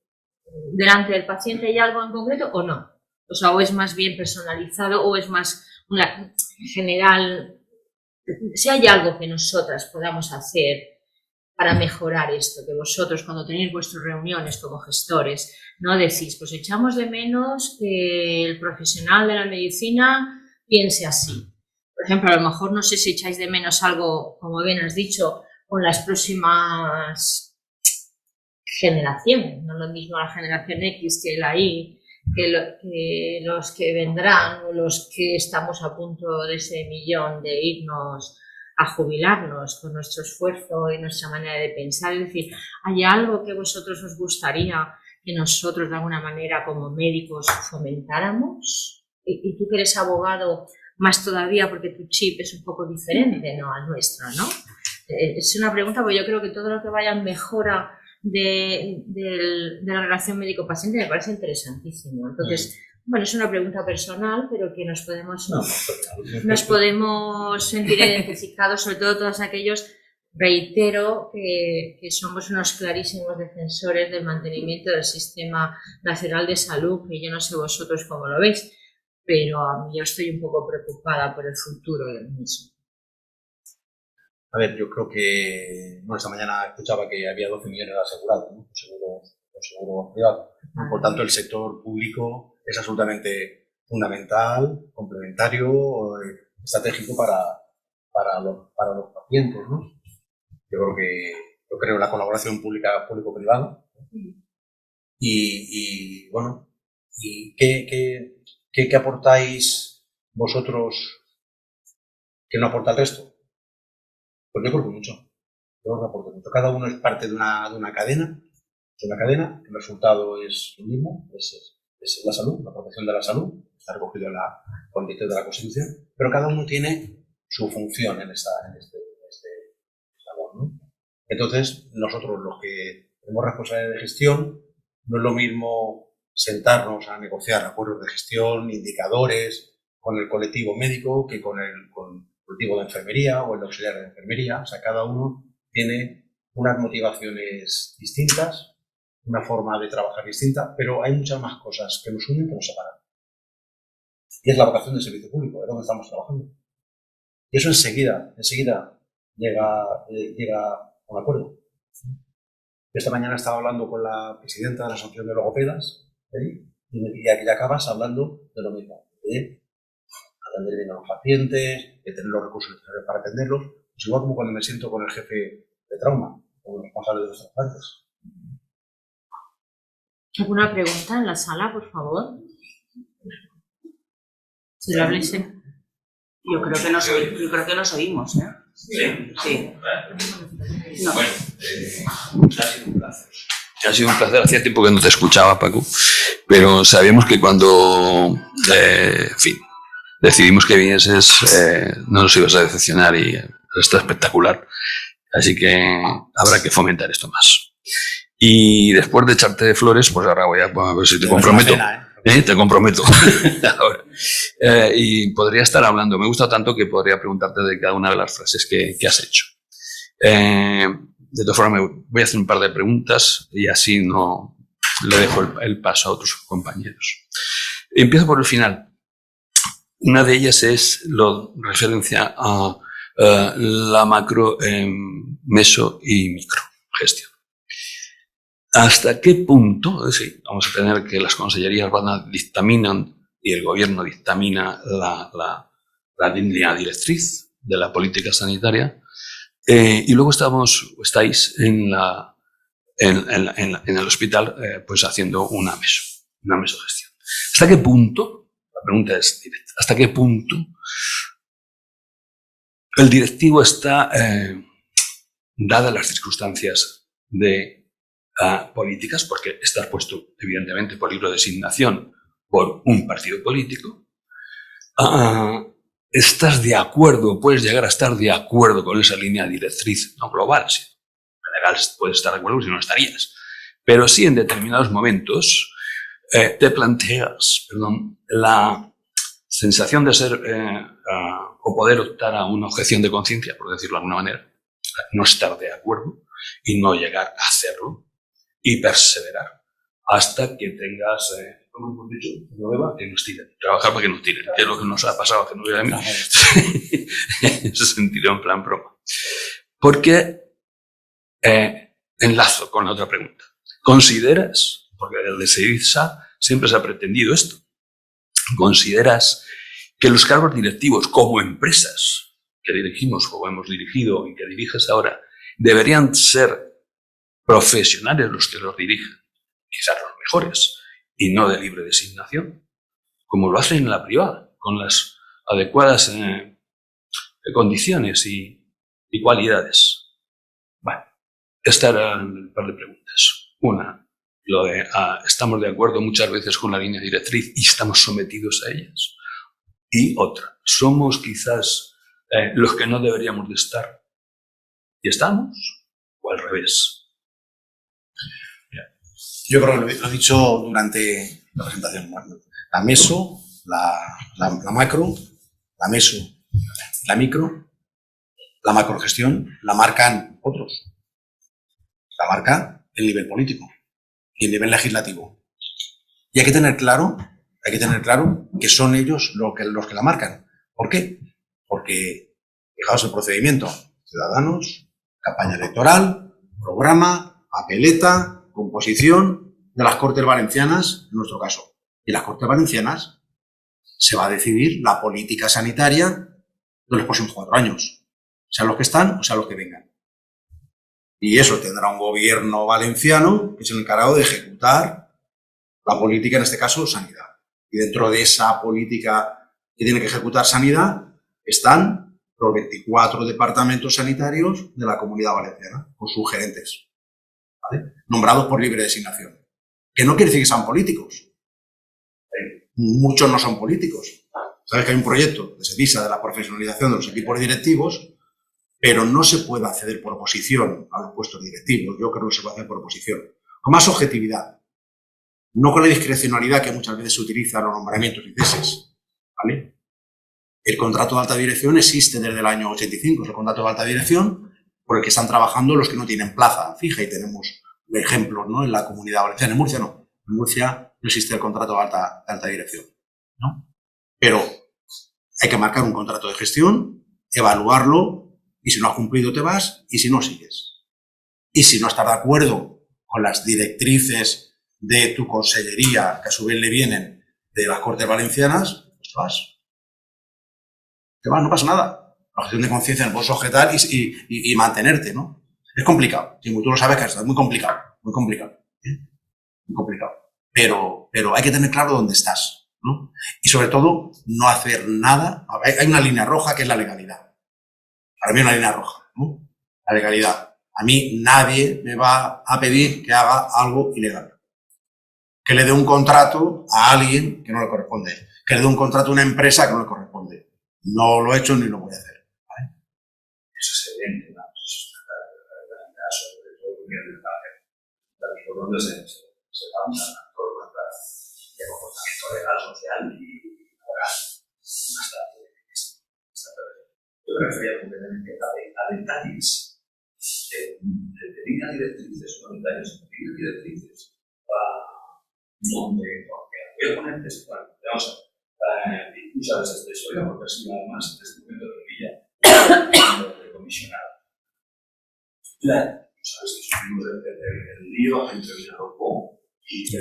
delante del paciente? ¿Hay algo en concreto o no? O sea, o es más bien personalizado o es más una general. Si hay algo que nosotras podamos hacer para mejorar esto, que vosotros cuando tenéis vuestras reuniones como gestores, no decís, pues echamos de menos que el profesional de la medicina piense así. Por ejemplo, a lo mejor no sé si echáis de menos algo, como bien has dicho, con las próximas generaciones, no lo mismo la generación X que la Y, que los que vendrán o los que estamos a punto de ese millón de irnos a jubilarnos con nuestro esfuerzo y nuestra manera de pensar. Es decir, ¿hay algo que vosotros os gustaría que nosotros de alguna manera como médicos fomentáramos? Y tú que eres abogado, más todavía porque tu chip es un poco diferente, ¿no?, al nuestro, ¿no? Es una pregunta porque yo creo que todo lo que vaya en mejora de la relación médico-paciente me parece interesantísimo. Entonces, bueno, es una pregunta personal, pero que nos podemos sentir identificados, sobre todo todos aquellos, reitero, que somos unos clarísimos defensores del mantenimiento del Sistema Nacional de Salud, que yo no sé vosotros cómo lo veis, pero a mí yo estoy un poco preocupada por el futuro del mismo. A ver, yo creo que, bueno, esta mañana escuchaba que había 12 millones asegurados, ¿no? Seguro privado. Por tanto, el sector público es absolutamente fundamental, complementario, estratégico para los pacientes, ¿no? Yo creo en la colaboración público-privada. Y bueno, ¿y qué aportáis vosotros que no aporta el resto? Pues yo creo que mucho. Cada uno es parte de una cadena. El resultado es lo mismo, es la salud, la protección de la salud, está recogido en la condición de la Constitución, pero cada uno tiene su función en este labor, ¿no? Entonces, nosotros los que tenemos responsabilidad de gestión, no es lo mismo sentarnos a negociar acuerdos de gestión, indicadores, con el colectivo médico que con cultivo de enfermería o el de auxiliar de enfermería. O sea, cada uno tiene unas motivaciones distintas, una forma de trabajar distinta, pero hay muchas más cosas que nos unen que nos separan. Y es la vocación del servicio público, es donde estamos trabajando. Y eso enseguida llega a un acuerdo. Esta mañana estaba hablando con la presidenta de la Asociación de Logopedas, y aquí acabas hablando de lo mismo, de atender bien a los pacientes, de tener los recursos necesarios para atenderlos, pues igual como cuando me siento con el jefe de trauma, o el responsable de los trasplantes. ¿Alguna pregunta en la sala, por favor? Señora Blesen. Yo creo que nos oímos, ¿eh? Sí. No. Bueno, ha sido un placer. Ha sido un placer. Hacía tiempo que no te escuchaba, Paco, pero sabíamos que cuando, en fin, decidimos que vinieses, no nos ibas a decepcionar y está espectacular. Así que habrá que fomentar esto más. Y después de echarte de flores, pues ahora voy a ver si te comprometo. Te comprometo. Ahora. Y podría estar hablando. Me gusta tanto que podría preguntarte de cada una de las frases que has hecho. De todas formas, voy a hacer un par de preguntas y así no le dejo el paso a otros compañeros. Empiezo por el final. Una de ellas es lo referencia a la macro, meso y micro gestión. ¿Hasta qué punto? Sí, vamos a tener que las consellerías dictaminan y el gobierno dictamina la línea directriz de la política sanitaria, y luego estáis en el hospital pues haciendo una mesogestión. ¿Hasta qué punto? La pregunta es directa. ¿Hasta qué punto el directivo está, dadas las circunstancias de políticas, porque estás puesto evidentemente por libre designación por un partido político, estás de acuerdo, puedes llegar a estar de acuerdo con esa línea directriz, no global, sí, legal puedes estar de acuerdo si no estarías, pero sí en determinados momentos te planteas, la sensación de ser o poder optar a una objeción de conciencia, por decirlo de alguna manera, no estar de acuerdo y no llegar a hacerlo y perseverar hasta que tengas, como hemos dicho, que nos tiren, trabajar para que nos tiren, que es lo que nos ha pasado, que no hubiera mí. En ese sentido, en plan broma. Porque enlazo con la otra pregunta. ¿Consideras, porque desde SEIDSA siempre se ha pretendido esto, consideras que los cargos directivos como empresas que dirigimos o hemos dirigido y que diriges ahora deberían ser profesionales los que los dirigen, quizás los mejores, y no de libre designación, como lo hacen en la privada, con las adecuadas condiciones y cualidades? Bueno, estas eran un par de preguntas. Una, lo de estamos de acuerdo muchas veces con la línea directriz y estamos sometidos a ellas. Y otra, somos quizás los que no deberíamos de estar y estamos, o al revés. Yo creo que lo he dicho durante la presentación. La meso, la macro, la meso, la micro, la macrogestión, la marcan otros. La marca el nivel político y el nivel legislativo. Y hay que tener claro que son ellos los que la marcan. ¿Por qué? Porque, fijaos el procedimiento, ciudadanos, campaña electoral, programa, papeleta, composición de las Cortes Valencianas, en nuestro caso. Y en las Cortes Valencianas se va a decidir la política sanitaria de los próximos 4 años, sean los que están o sean los que vengan. Y eso tendrá un gobierno valenciano que es el encargado de ejecutar la política, en este caso, sanidad. Y dentro de esa política que tiene que ejecutar sanidad están los 24 departamentos sanitarios de la Comunidad Valenciana, con sus gerentes, ¿vale? Nombrados por libre designación. Que no quiere decir que sean políticos. Muchos no son políticos. Sabes que hay un proyecto de SEDISA de la profesionalización de los equipos directivos, pero no se puede acceder por oposición a los puestos directivos. Yo creo que se puede hacer por oposición. Con más objetividad. No con la discrecionalidad que muchas veces se utiliza en los nombramientos y ceses, ¿vale? El contrato de alta dirección existe desde el año 85, es el contrato de alta dirección por el que están trabajando los que no tienen plaza fija, y tenemos ejemplos, ¿no?, en la Comunidad Valenciana. En Murcia no. En Murcia no existe el contrato de alta dirección, ¿no? Pero hay que marcar un contrato de gestión, evaluarlo, y si no has cumplido te vas, y si no, sigues. Y si no estás de acuerdo con las directrices de tu consellería, que a su vez le vienen de las Cortes Valencianas, pues te vas. Te vas, no pasa nada. La objeción de conciencia puedes objetar y mantenerte, ¿no? Es complicado. Sí, tú lo sabes que es muy complicado. Muy complicado. ¿Sí? Muy complicado. Pero hay que tener claro dónde estás, ¿no? Y sobre todo, no hacer nada. Hay una línea roja que es la legalidad. Para mí es una línea roja, ¿no? La legalidad. A mí nadie me va a pedir que haga algo ilegal. Que le dé un contrato a alguien que no le corresponde. Que le dé un contrato a una empresa que no le corresponde. No lo he hecho ni lo voy a hacer. ¿Vale? Eso es evidente, ¿no? Sobre todo porque por donde se lanzan normas de comportamiento legal, social y moral. Yo me refería completamente a detalles de líneas directrices, no detalles, de líneas directrices, donde voy a poner textual, vamos a ver, tú sabes esta historia, porque así además en este momento de Villa, de comisionado. Tú sabes que sufrimos el lío entre Villarrobo y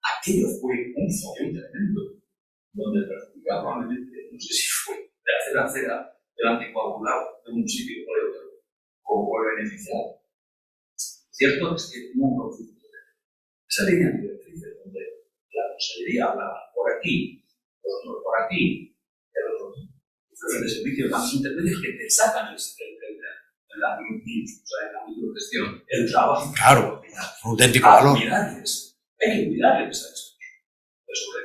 aquello fue un follón tremendo, donde practicaba, no sé si fue de hacer del anticoagulado de un sitio por el otro, o por beneficiado. Cierto es que hubo un conflicto de esa línea directriz donde la consellería hablaba por aquí, por aquí, el otro de servicios más intermedios que te sacan el ámbito de gestión, el trabajo. Claro, un auténtico valor. Hay que cuidarles a eso. Sobre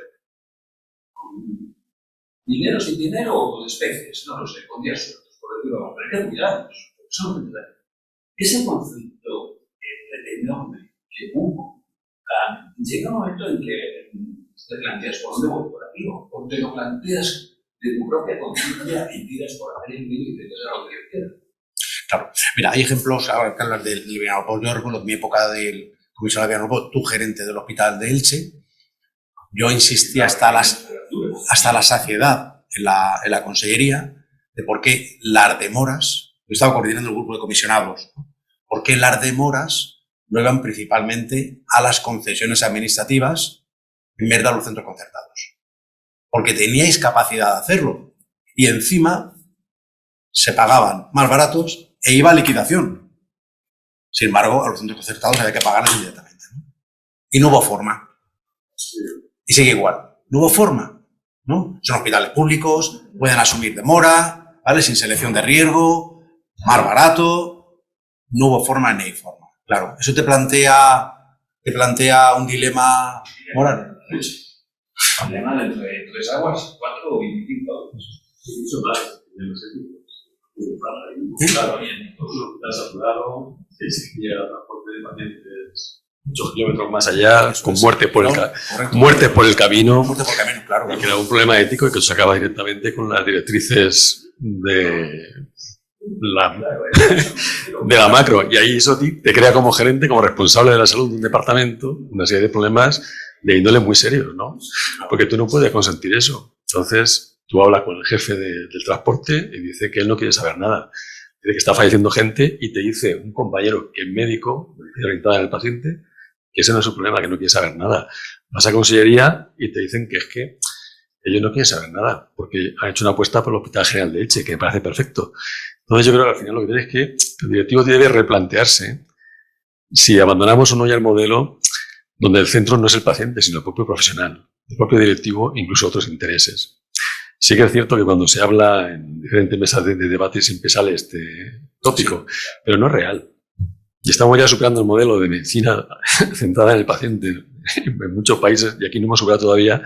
dinero sin dinero o con especies, no lo sé, con días sueltos, por decirlo, pero hay que cuidarlos. Ese conflicto enorme que hubo, llega un momento en que te planteas por dónde voy, por aquí, o te lo planteas de tu propia conciencia y tiras por hacer el vídeo y te das a lo que quieras. Claro. Mira, hay ejemplos, ahora que hablas del Villarrobo. Yo recuerdo en mi época del comisario de Villarrobo, tú gerente del hospital de Elche, yo insistí hasta la saciedad en la consellería de por qué las demoras, yo estaba coordinando el grupo de comisionados, ¿no? Por qué las demoras no iban principalmente a las concesiones administrativas en vez de a los centros concertados. Porque teníais capacidad de hacerlo y encima se pagaban más baratos e iba a liquidación. Sin embargo, a los centros concertados había que pagarles inmediatamente, ¿no? Y no hubo forma. Y sigue igual. No hubo forma, ¿no? Son hospitales públicos, pueden asumir demora, ¿vale? Sin selección de riesgo, más barato. No hubo forma ni hay forma. Claro, eso te plantea un dilema moral. El dilema de entre tres aguas, 4 o 25 euros. Eso vale, de los equipos. Claro, bien, está saturado, se exigía transporte de pacientes muchos kilómetros más allá, con muerte por el camino. Muerte por camino, claro. Y que era un problema ético y que se acaba directamente con las directrices de la macro. Y ahí eso te crea como gerente, como responsable de la salud de un departamento, una serie de problemas de índole muy serios, ¿no? Porque tú no puedes consentir eso. Entonces, tú hablas con el jefe del transporte y dice que él no quiere saber nada. Dice que está falleciendo gente y te dice un compañero que es médico, orientado en el paciente, que ese no es su problema, que no quiere saber nada. Vas a consellería y te dicen que es que ellos no quieren saber nada, porque han hecho una apuesta por el Hospital General de Elche, que me parece perfecto. Entonces yo creo que al final lo que tiene es que el directivo debe replantearse si abandonamos o no ya el modelo donde el centro no es el paciente, sino el propio profesional, el propio directivo, incluso otros intereses. Sí que es cierto que cuando se habla en diferentes mesas de debate siempre sale este tópico, pero no es real. Y estamos ya superando el modelo de medicina centrada en el paciente en muchos países, y aquí no hemos superado todavía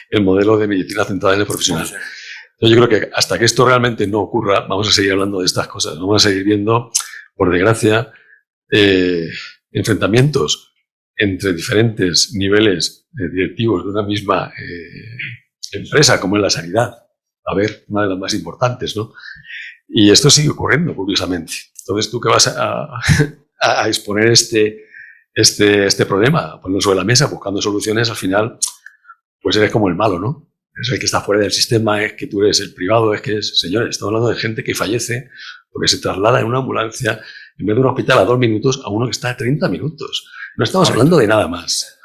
el modelo de medicina centrada en el profesional. Entonces yo creo que hasta que esto realmente no ocurra, vamos a seguir hablando de estas cosas. Vamos a seguir viendo, por desgracia, enfrentamientos entre diferentes niveles directivos de una misma empresa, como es la sanidad. a ver, una de las más importantes, ¿no? Y esto sigue ocurriendo, curiosamente. Entonces, tú que vas a exponer este problema, ponerlo sobre la mesa, buscando soluciones, al final, pues eres como el malo, ¿no? Es el que está fuera del sistema, es que tú eres el privado, es que es... Señores, estamos hablando de gente que fallece porque se traslada en una ambulancia en vez de un hospital a 2 minutos a uno que está a 30 minutos. No estamos hablando de nada más.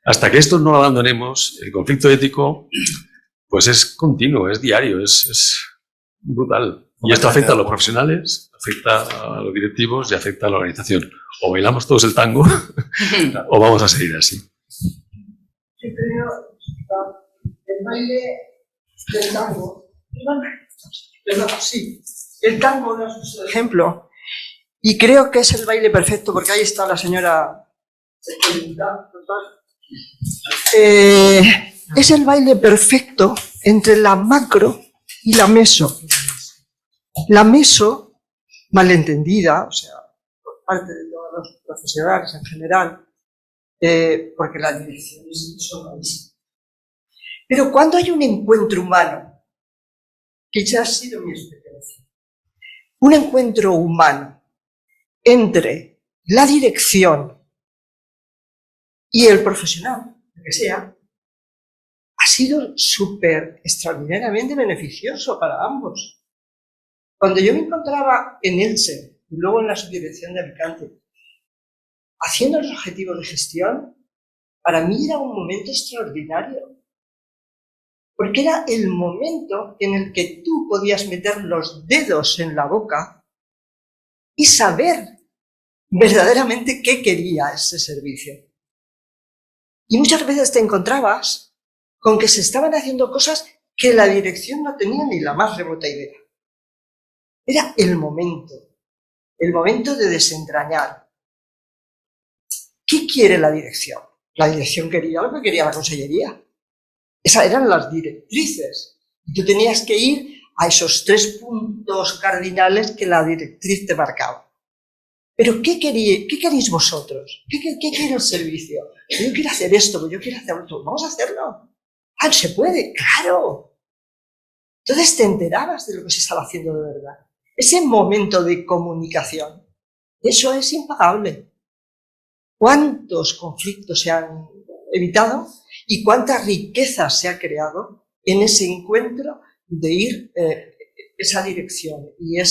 Hasta que esto no lo abandonemos, el conflicto ético, pues es continuo, es diario, es brutal. Y esto afecta a los profesionales, afecta a los directivos y afecta a la organización. O bailamos todos el tango o vamos a seguir así. Yo creo el baile del tango. Sí, el tango es un ejemplo. Y creo que es el baile perfecto, porque ahí está la señora. Es el baile perfecto entre la macro y la meso. La meso, malentendida, o sea, por parte de todos los profesionales en general, porque la dirección es malísima. Pero cuando hay un encuentro humano, que ya ha sido mi experiencia, un encuentro humano entre la dirección y el profesional, lo que sea, ha sido súper extraordinariamente beneficioso para ambos. Cuando yo me encontraba en Elche y luego en la subdirección de Alicante, haciendo los objetivos de gestión, para mí era un momento extraordinario. Porque era el momento en el que tú podías meter los dedos en la boca y saber verdaderamente qué quería ese servicio. Y muchas veces te encontrabas con que se estaban haciendo cosas que la dirección no tenía ni la más remota idea. Era el momento de desentrañar. ¿Qué quiere la dirección? La dirección quería lo que quería la consellería. Esas eran las directrices. Y tú tenías que ir a esos 3 puntos cardinales que la directriz te marcaba. Pero ¿qué queréis vosotros? ¿Qué quiere el servicio? Yo quiero hacer esto, yo quiero hacer otro. Vamos a hacerlo. Ah, ¿se puede? ¡Claro! Entonces te enterabas de lo que se estaba haciendo de verdad. Ese momento de comunicación, eso es impagable. ¿Cuántos conflictos se han evitado y cuánta riqueza se ha creado en ese encuentro de ir esa dirección y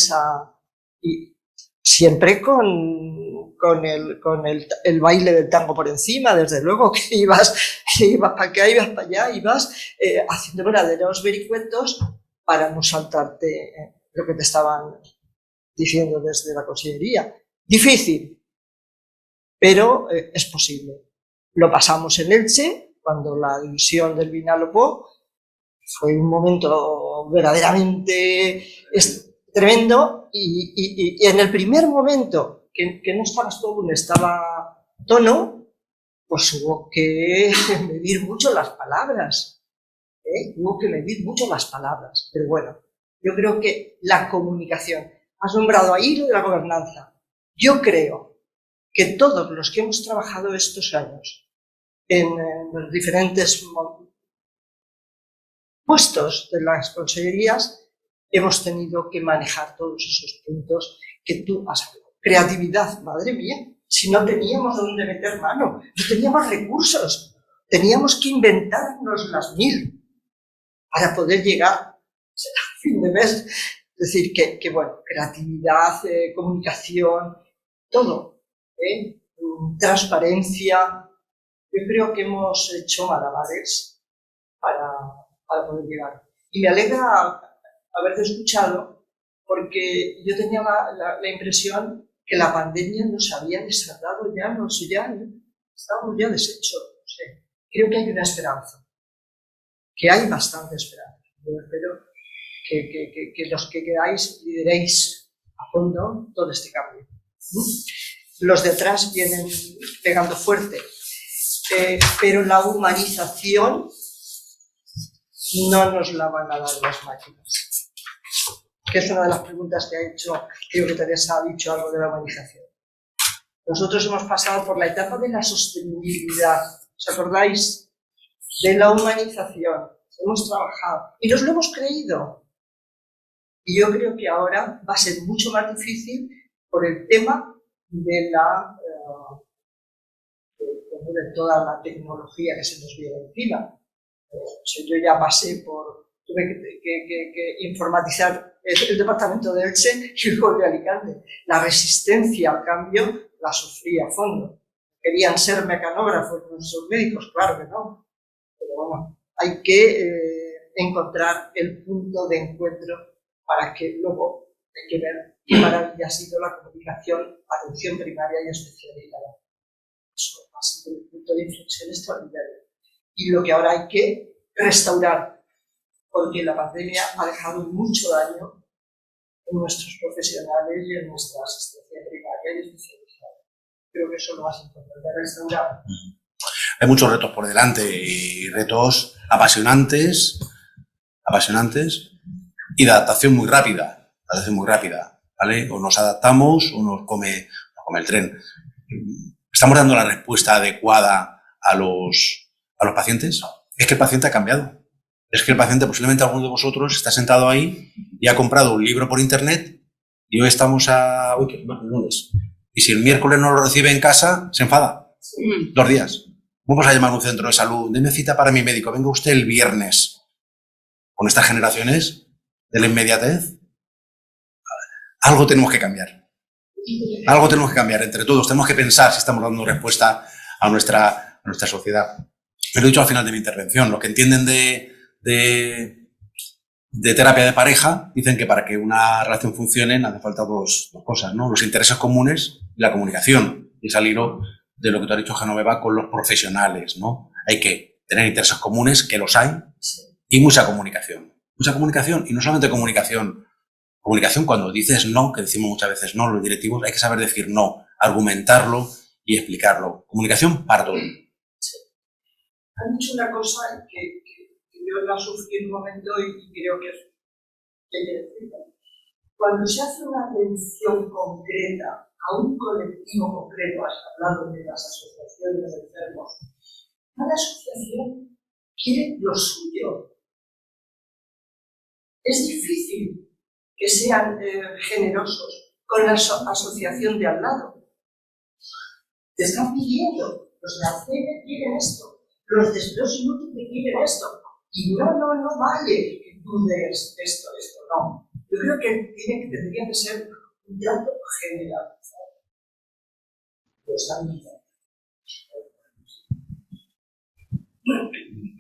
siempre con el baile del tango por encima, desde luego, que ibas para acá, ibas para allá, ibas haciendo verdaderos vericuetos para no saltarte lo que te estaban diciendo desde la consellería. Difícil, pero es posible. Lo pasamos en Elche, cuando la división del Vinalopó fue un momento verdaderamente tremendo y en el primer momento que no estabas tú, estaba Tono, pues hubo que medir mucho las palabras. Hubo que medir mucho las palabras. Pero bueno, yo creo que la comunicación, has nombrado ahí lo de la gobernanza. Yo creo que todos los que hemos trabajado estos años en los diferentes puestos de las consellerías, hemos tenido que manejar todos esos puntos que tú has hablado. Creatividad, madre mía, si no teníamos dónde meter mano, no teníamos recursos, teníamos que inventarnos las 1000 para poder llegar a fin de mes. Es decir, que bueno, creatividad, comunicación, todo, transparencia. Yo creo que hemos hecho malabares para poder llegar. Y me alegra haberte escuchado, porque yo tenía la impresión que la pandemia nos había desatado ya, no sé, ya estábamos ya deshechos. No sé. Creo que hay una esperanza, que hay bastante esperanza. Yo espero que los que queráis lideréis a fondo todo este cambio. Los de atrás vienen pegando fuerte, pero la humanización no nos la van a dar las máquinas. Que es una de las preguntas que ha hecho, creo que Teresa ha dicho algo de la humanización. Nosotros hemos pasado por la etapa de la sostenibilidad, ¿os acordáis? De la humanización, hemos trabajado y nos lo hemos creído. Y yo creo que ahora va a ser mucho más difícil por el tema de de toda la tecnología que se nos viene encima. O sea, yo ya pasé tuve que informatizar el departamento de Elche y luego de Alicante. La resistencia al cambio la sufrí a fondo. Querían ser mecanógrafos nuestros médicos, claro que no. Pero bueno, hay que encontrar el punto de encuentro para que luego hay que ver qué maravilla ha sido la comunicación, atención primaria y especializada. Eso ha sido el punto de inflexión extraordinario. Y lo que ahora hay que restaurar, porque la pandemia ha dejado mucho daño en nuestros profesionales y en nuestra asistencia primaria y especializada. Creo que eso es lo más importante, restaurar. Hay muchos retos por delante y retos apasionantes y de adaptación muy rápida, ¿vale? O nos adaptamos o nos come el tren. ¿Estamos dando la respuesta adecuada a los pacientes? Es que el paciente ha cambiado. Es que el paciente, posiblemente alguno de vosotros, está sentado ahí y ha comprado un libro por internet y hoy estamos el lunes. Y si el miércoles no lo recibe en casa, se enfada. 2 días. Vamos a llamar a un centro de salud. Deme cita para mi médico. Venga usted el viernes. Con estas generaciones de la inmediatez, algo tenemos que cambiar. Algo tenemos que cambiar entre todos. Tenemos que pensar si estamos dando respuesta a nuestra sociedad. Me lo he dicho al final de mi intervención. Los que entienden de terapia de pareja dicen que para que una relación funcione hace falta dos cosas, ¿no? Los intereses comunes y la comunicación. Y es al hilo de lo que te ha dicho Genoveva con los profesionales, ¿no? Hay que tener intereses comunes, que los hay, y mucha comunicación. Mucha comunicación, y no solamente comunicación. Comunicación cuando dices no, que decimos muchas veces no, los directivos, hay que saber decir no, argumentarlo y explicarlo. Comunicación para todo. Sí. Han dicho una cosa que yo la sufrí en un momento y creo que es cuando se hace una atención concreta a un colectivo concreto, has hablado de las asociaciones de enfermos, cada asociación quiere lo suyo. Es difícil que sean generosos con la asociación de al lado. Te están pidiendo, los de ACN quieren esto, los de Esclerosis Múltiple quieren esto, y no vale que tú des esto, no. Yo creo que tendría que ser un trato generalizado.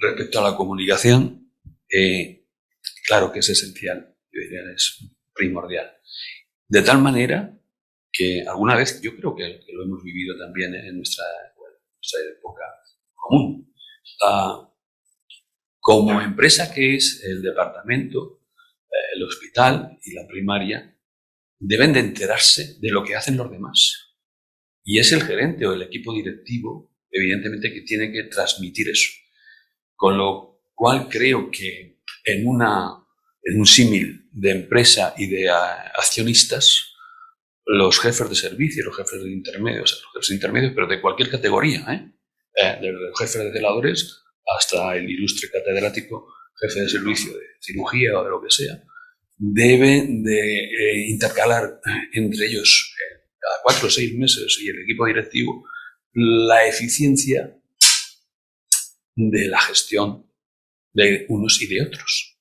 Respecto a la comunicación, claro que es esencial, yo diría es primordial. De tal manera que alguna vez, yo creo que lo hemos vivido también en nuestra época común, como empresa que es el departamento, el hospital y la primaria, deben de enterarse de lo que hacen los demás. Y es el gerente o el equipo directivo, evidentemente, que tiene que transmitir eso. Con lo cual creo que en un símil de empresa y de accionistas, los jefes de servicio, los jefes de intermedios, pero de cualquier categoría, desde los jefes de celadores hasta el ilustre catedrático jefe de servicio de cirugía o de lo que sea, deben de intercalar entre ellos cada 4 o 6 meses y el equipo directivo la eficiencia de la gestión de unos y de otros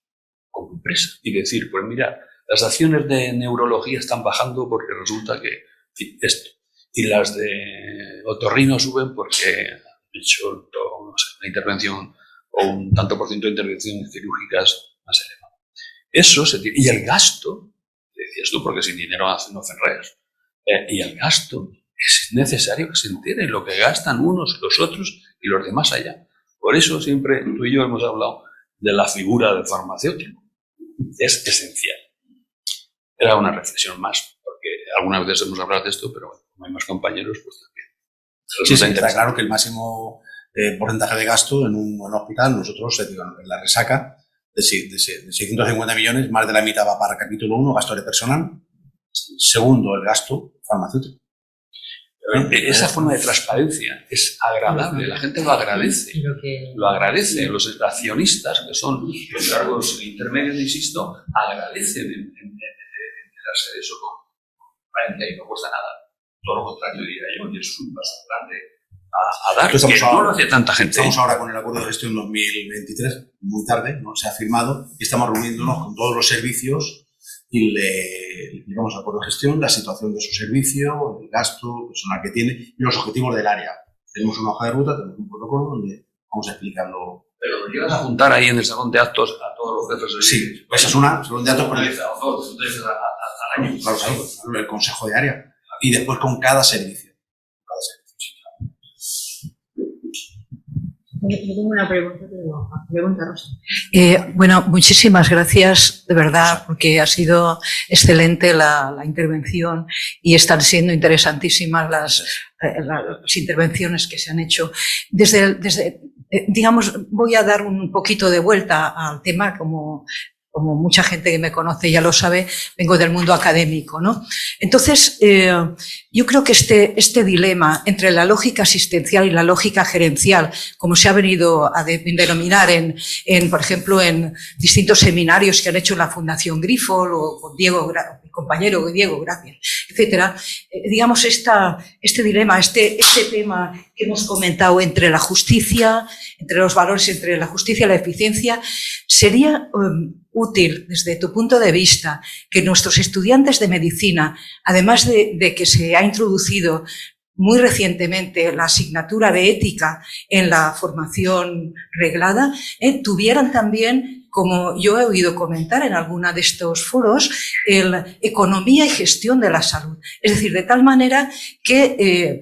como empresa. Y decir, pues mira, las acciones de neurología están bajando porque resulta que, en fin, esto. Y las de otorrino suben porque han hecho una intervención o un tanto por ciento de intervenciones quirúrgicas más elevado. Eso se tiene. Y el gasto, decías tú, porque sin dinero no hacen redes. Y el gasto es necesario que se entere lo que gastan unos, los otros y los demás allá. Por eso siempre tú y yo hemos hablado de la figura del farmacéutico. Es esencial. Era una reflexión más, porque algunas veces hemos hablado de esto, pero bueno, como hay más compañeros, pues también. Sí, está claro que el máximo porcentaje de gasto en un hospital, nosotros, en la resaca, de 650 millones, más de la mitad va para capítulo 1, gasto de personal. Segundo, el gasto farmacéutico. Esa forma de transparencia es agradable, la gente lo agradece. Lo agradece. Los accionistas, que son los cargos intermedios, insisto, agradecen enterarse de eso con transparencia y no cuesta nada. Todo lo contrario, diría yo, y es un paso grande a dar, que no lo hace tanta gente. Estamos ahora con el acuerdo de gestión 2023, muy tarde, ¿no? Se ha firmado y estamos reuniéndonos con todos los servicios y le explicamos al acuerdo de gestión la situación de su servicio, el gasto personal que tiene y los objetivos del área. Tenemos una hoja de ruta, tenemos un protocolo donde vamos explicando. Pero lo llegas a juntar ahí en el salón de actos a todos los jefes de Sí, esa es una, salón de actos por el año. Claro, el consejo de área. Y después con cada servicio. Yo tengo una pregunta, Rosa. Bueno, muchísimas gracias, de verdad, porque ha sido excelente la intervención y están siendo interesantísimas las intervenciones que se han hecho. Digamos, voy a dar un poquito de vuelta al tema, como mucha gente que me conoce ya lo sabe, vengo del mundo académico, ¿no? Entonces, yo creo que este dilema entre la lógica asistencial y la lógica gerencial, como se ha venido a denominar por ejemplo, en distintos seminarios que han hecho en la Fundación Grifol o con mi compañero Diego, gracias, etcétera, digamos, este dilema, este tema que hemos comentado entre la justicia, entre los valores, entre la justicia y la eficiencia, sería útil, desde tu punto de vista, que nuestros estudiantes de medicina, además de que se ha introducido muy recientemente la asignatura de ética en la formación reglada, tuvieran también, como yo he oído comentar en alguna de estos foros, el economía y gestión de la salud. Es decir, de tal manera que,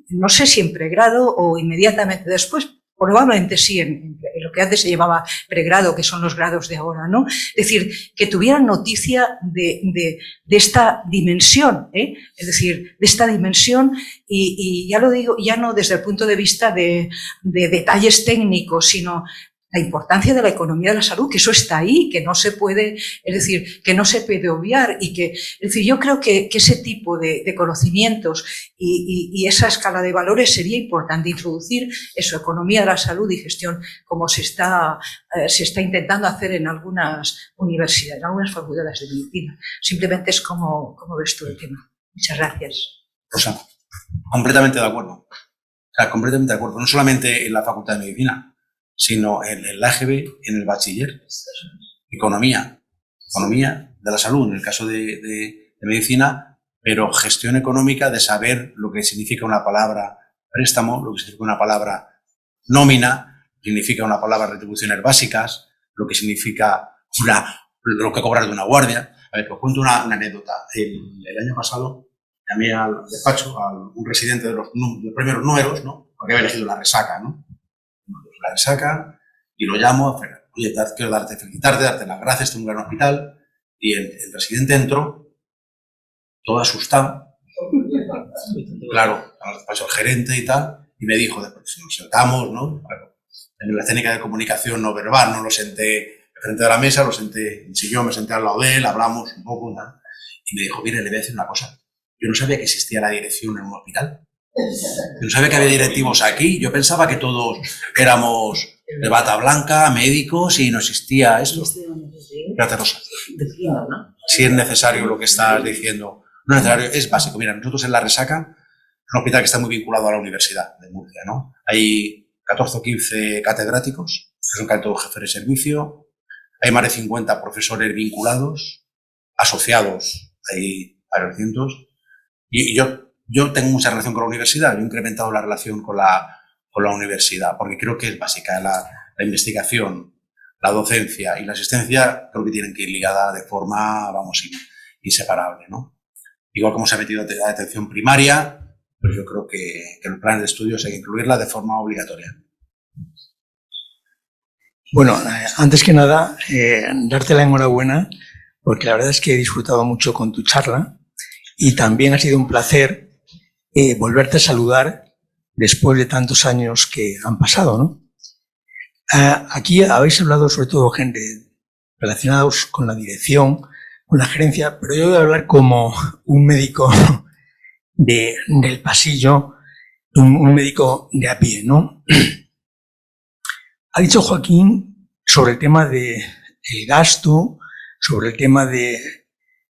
no sé si en pregrado o inmediatamente después, probablemente sí, en lo que antes se llamaba pregrado, que son los grados de ahora, ¿no? Es decir, que tuvieran noticia de esta dimensión, es decir, de esta dimensión, y ya lo digo, ya no desde el punto de vista de detalles técnicos, sino la importancia de la economía de la salud, que eso está ahí, que no se puede, es decir, que no se puede obviar y que, es decir, yo creo que ese tipo de conocimientos y esa escala de valores sería importante introducir eso, economía de la salud y gestión, como se está intentando hacer en algunas universidades, en algunas facultades de medicina. Simplemente es como ves tú el tema. Muchas gracias. Rosa, completamente de acuerdo. O sea, completamente de acuerdo. No solamente en la Facultad de Medicina, sino en el AGB, en el bachiller. Economía de la salud, en el caso de medicina, pero gestión económica de saber lo que significa una palabra préstamo, lo que significa una palabra nómina, significa una palabra retribuciones básicas, lo que significa lo que cobrar de una guardia. A ver, os cuento una anécdota. El año pasado llamé al despacho a un residente de los primeros números, ¿no? Porque había elegido la resaca, ¿no? La resaca, y lo llamo, oye, quiero felicitarte, darte las gracias, tengo un gran hospital, y el residente entró, todo asustado, claro, pasó el gerente y tal, y me dijo, después nos sentamos, ¿no? Claro, en la técnica de comunicación no verbal, no lo senté frente de la mesa, lo senté en el sillón, me senté al lado de él, hablamos un poco, ¿no? Y me dijo, mire, le voy a decir una cosa, yo no sabía que existía la dirección en un hospital. Yo no sabía que había directivos aquí. Yo pensaba que todos éramos de bata blanca, médicos, y no existía eso. Gracias, Rosa. Si es necesario lo que estás diciendo. No es necesario, es básico. Mira, nosotros en La Resaca, un hospital que está muy vinculado a la Universidad de Murcia, ¿no? Hay 14 o 15 catedráticos, que son casi todos jefes de servicio. Hay más de 50 profesores vinculados, asociados, hay varios cientos. Y yo tengo mucha relación con la universidad, yo he incrementado la relación con la universidad, porque creo que es básica la investigación, la docencia y la asistencia, creo que tienen que ir ligadas de forma, inseparable, ¿no? Igual como se ha metido la atención primaria, pues yo creo que en los planes de estudios hay que incluirla de forma obligatoria. Bueno, antes que nada, darte la enhorabuena, porque la verdad es que he disfrutado mucho con tu charla y también ha sido un placer volverte a saludar después de tantos años que han pasado, ¿no? Aquí habéis hablado sobre todo gente relacionados con la dirección, con la gerencia, pero yo voy a hablar como un médico del pasillo, un médico de a pie, ¿no? Ha dicho Joaquín sobre el tema del gasto, sobre el tema de...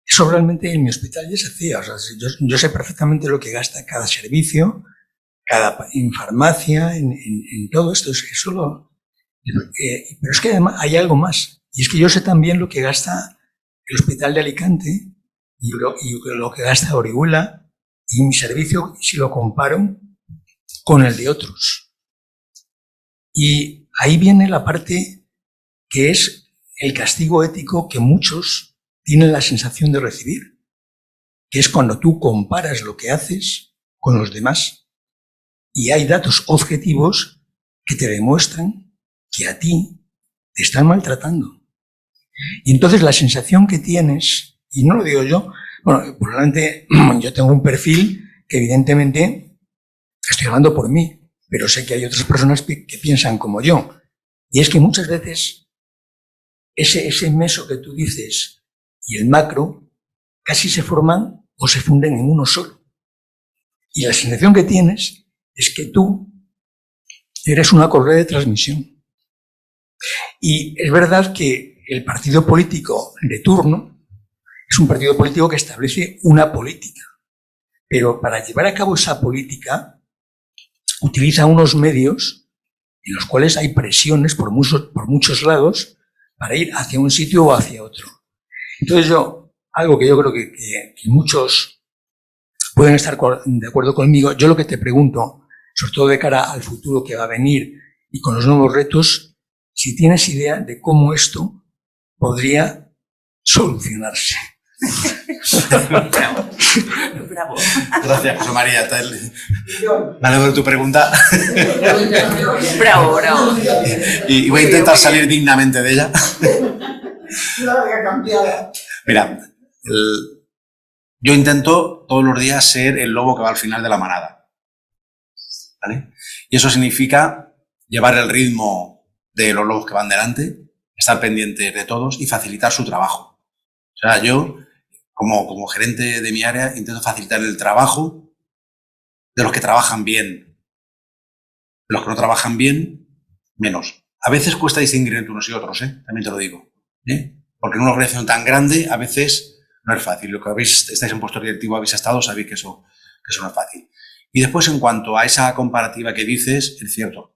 Eso realmente en mi hospital ya se hacía. O sea, yo sé perfectamente lo que gasta cada servicio, en farmacia, en todo esto. Pero es que además hay algo más. Y es que yo sé también lo que gasta el hospital de Alicante y lo que gasta Orihuela y mi servicio si lo comparo con el de otros. Y ahí viene la parte que es el castigo ético que muchos tienen la sensación de recibir, que es cuando tú comparas lo que haces con los demás y hay datos objetivos que te demuestran que a ti te están maltratando. Y entonces la sensación que tienes, y no lo digo yo, bueno, probablemente yo tengo un perfil que evidentemente estoy hablando por mí, pero sé que hay otras personas que piensan como yo. Y es que muchas veces ese meso que tú dices y el macro casi se forman o se funden en uno solo. Y la sensación que tienes es que tú eres una correa de transmisión. Y es verdad que el partido político de turno es un partido político que establece una política. Pero para llevar a cabo esa política utiliza unos medios en los cuales hay presiones por muchos lados para ir hacia un sitio o hacia otro. Entonces algo que yo creo que muchos pueden estar de acuerdo conmigo, yo lo que te pregunto, sobre todo de cara al futuro que va a venir y con los nuevos retos, si tienes idea de cómo esto podría solucionarse. Bravo. Gracias, José María. Me alegro de tu pregunta. Bravo. Y voy a intentar salir dignamente de ella. Mira, yo intento todos los días ser el lobo que va al final de la manada, ¿vale? Y eso significa llevar el ritmo de los lobos que van delante, estar pendientes de todos y facilitar su trabajo. O sea, yo, como gerente de mi área, intento facilitar el trabajo de los que trabajan bien. Los que no trabajan bien, menos. A veces cuesta distinguir entre unos y otros, también te lo digo. Porque en una organización tan grande, a veces no es fácil. Lo que estáis en puesto directivo, habéis estado, sabéis que eso no es fácil. Y después, en cuanto a esa comparativa que dices, es cierto.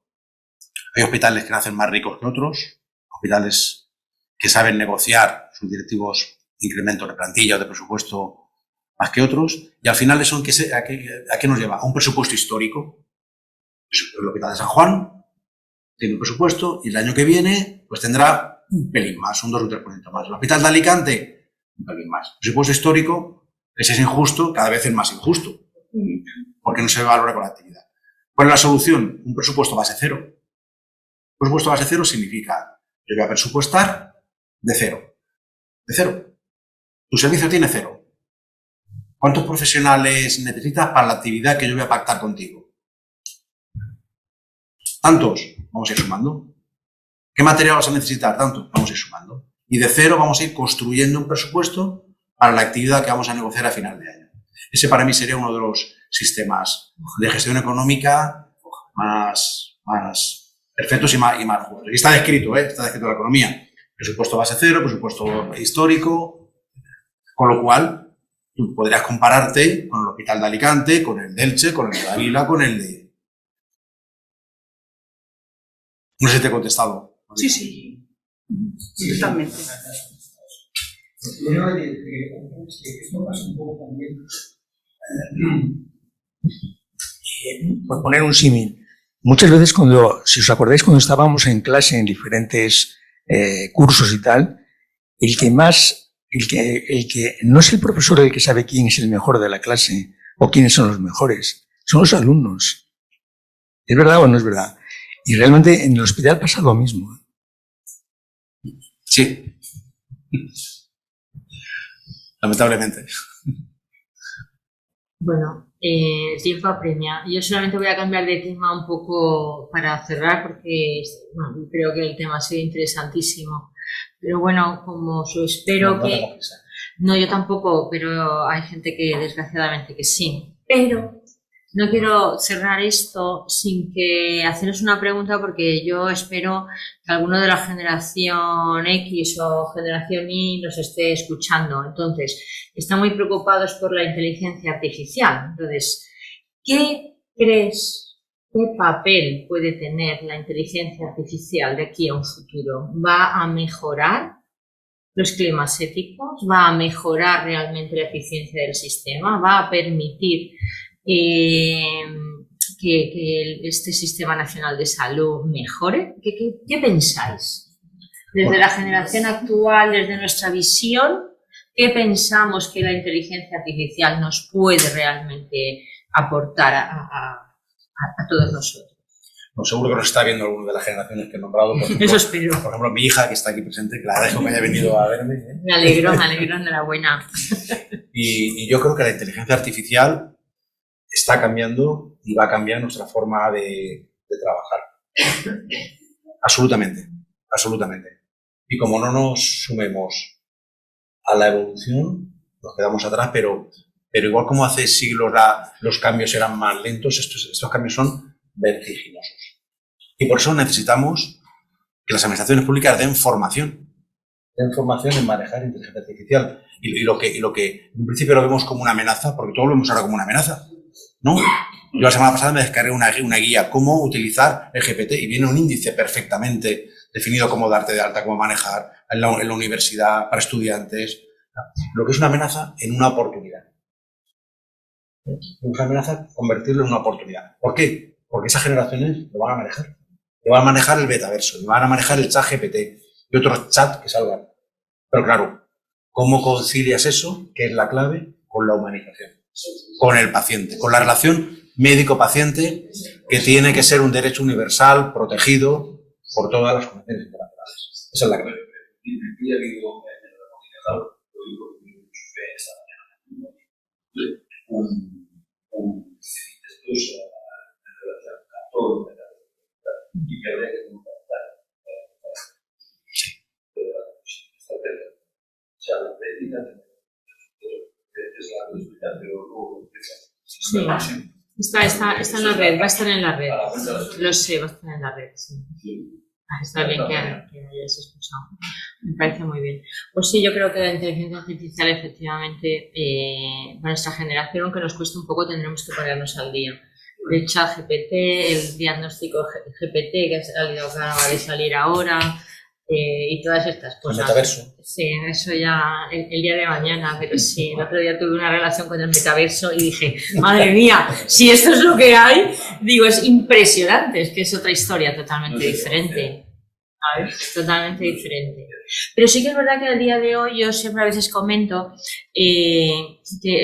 Hay hospitales que nacen más ricos que otros, hospitales que saben negociar sus directivos incrementos de plantilla o de presupuesto más que otros, y al final eso ¿a qué nos lleva? A un presupuesto histórico. El Hospital de San Juan tiene un presupuesto y el año que viene pues tendrá un pelín más, un 2 o un 3% más. El Hospital de Alicante, un pelín más. El presupuesto histórico, ese es injusto, cada vez es más injusto, porque no se valora con la actividad. ¿Cuál es la solución? Un presupuesto base cero. Un presupuesto base cero significa, yo voy a presupuestar de cero. De cero. Tu servicio tiene cero. ¿Cuántos profesionales necesitas para la actividad que yo voy a pactar contigo? ¿Tantos? Vamos a ir sumando. ¿Qué material vas a necesitar? Tanto. Vamos a ir sumando. Y de cero vamos a ir construyendo un presupuesto para la actividad que vamos a negociar a final de año. Ese para mí sería uno de los sistemas de gestión económica más perfectos y más justos. Y está descrito, está descrito en la economía. Presupuesto base cero, presupuesto histórico, con lo cual tú podrías compararte con el Hospital de Alicante, con el de Elche, con el de Ávila, con el de... No sé si te he contestado. Sí. Totalmente. Esto pasa un poco también. Por poner un símil, muchas veces si os acordáis cuando estábamos en clase en diferentes cursos y tal, el que no es el profesor el que sabe quién es el mejor de la clase o quiénes son los mejores, son los alumnos. ¿Es verdad o no es verdad? Y realmente en el hospital pasa lo mismo. Sí. Lamentablemente. Bueno, tiempo apremia. Yo solamente voy a cambiar de tema un poco para cerrar porque creo que el tema ha sido interesantísimo. Pero bueno, como espero que... No, yo tampoco, pero hay gente que desgraciadamente que sí. Pero no quiero cerrar esto sin que haceros una pregunta, porque yo espero que alguno de la generación X o generación Y nos esté escuchando. Entonces, están muy preocupados por la inteligencia artificial. Entonces, ¿qué crees, qué papel puede tener la inteligencia artificial de aquí a un futuro? ¿Va a mejorar los climas éticos? ¿Va a mejorar realmente la eficiencia del sistema? ¿Va a permitir que este Sistema Nacional de Salud mejore? ¿Qué pensáis? Desde la generación actual, desde nuestra visión, ¿qué pensamos que la inteligencia artificial nos puede realmente aportar a todos nosotros? No, seguro que nos está viendo alguno de las generaciones que he nombrado. Por ejemplo, eso espero. Por ejemplo, mi hija, que está aquí presente, que la agradezco que haya venido a verme. Me alegro, enhorabuena. Y yo creo que la inteligencia artificial está cambiando y va a cambiar nuestra forma de trabajar. Absolutamente, absolutamente. Y como no nos sumemos a la evolución, nos quedamos atrás, pero igual como hace siglos los cambios eran más lentos, estos cambios son vertiginosos. Y por eso necesitamos que las administraciones públicas den formación en manejar inteligencia artificial. Y lo que en principio lo vemos como una amenaza, porque todos lo vemos ahora como una amenaza, ¿no? Yo la semana pasada me descargué una guía, cómo utilizar el GPT, y viene un índice perfectamente definido, cómo darte de alta, cómo manejar en la universidad, para estudiantes. Lo que es una amenaza en una oportunidad. Una amenaza, convertirlo en una oportunidad. ¿Por qué? Porque esas generaciones lo van a manejar. Le van a manejar el betaverso, le van a manejar el chat GPT y otros chats que salgan. Pero claro, ¿cómo concilias eso, que es la clave, con la humanización? Con el paciente, con la relación médico-paciente, que tiene que ser un derecho universal, protegido por todas las convenciones internacionales. Esa es la clave. Y que habría que contactar o sea, la técnica es la explicar, pero luego sí. Está en la red, va a estar en la red. Lo sé, va a estar en la red, sí. Está bien que hayas escuchado. Me parece muy bien. Pues sí, yo creo que la inteligencia artificial, efectivamente, para nuestra generación, aunque nos cueste un poco, tendremos que ponernos al día. El chat GPT, el diagnóstico GPT que acaba de salir ahora, y todas estas cosas. El metaverso. Sí, eso ya el día de mañana, pero sí, el otro día tuve una relación con el metaverso y dije, madre mía, si esto es lo que hay, digo, es impresionante, es que es otra historia totalmente diferente. ¿Sabes? Totalmente diferente. Pero sí que es verdad que al día de hoy yo siempre a veces comento que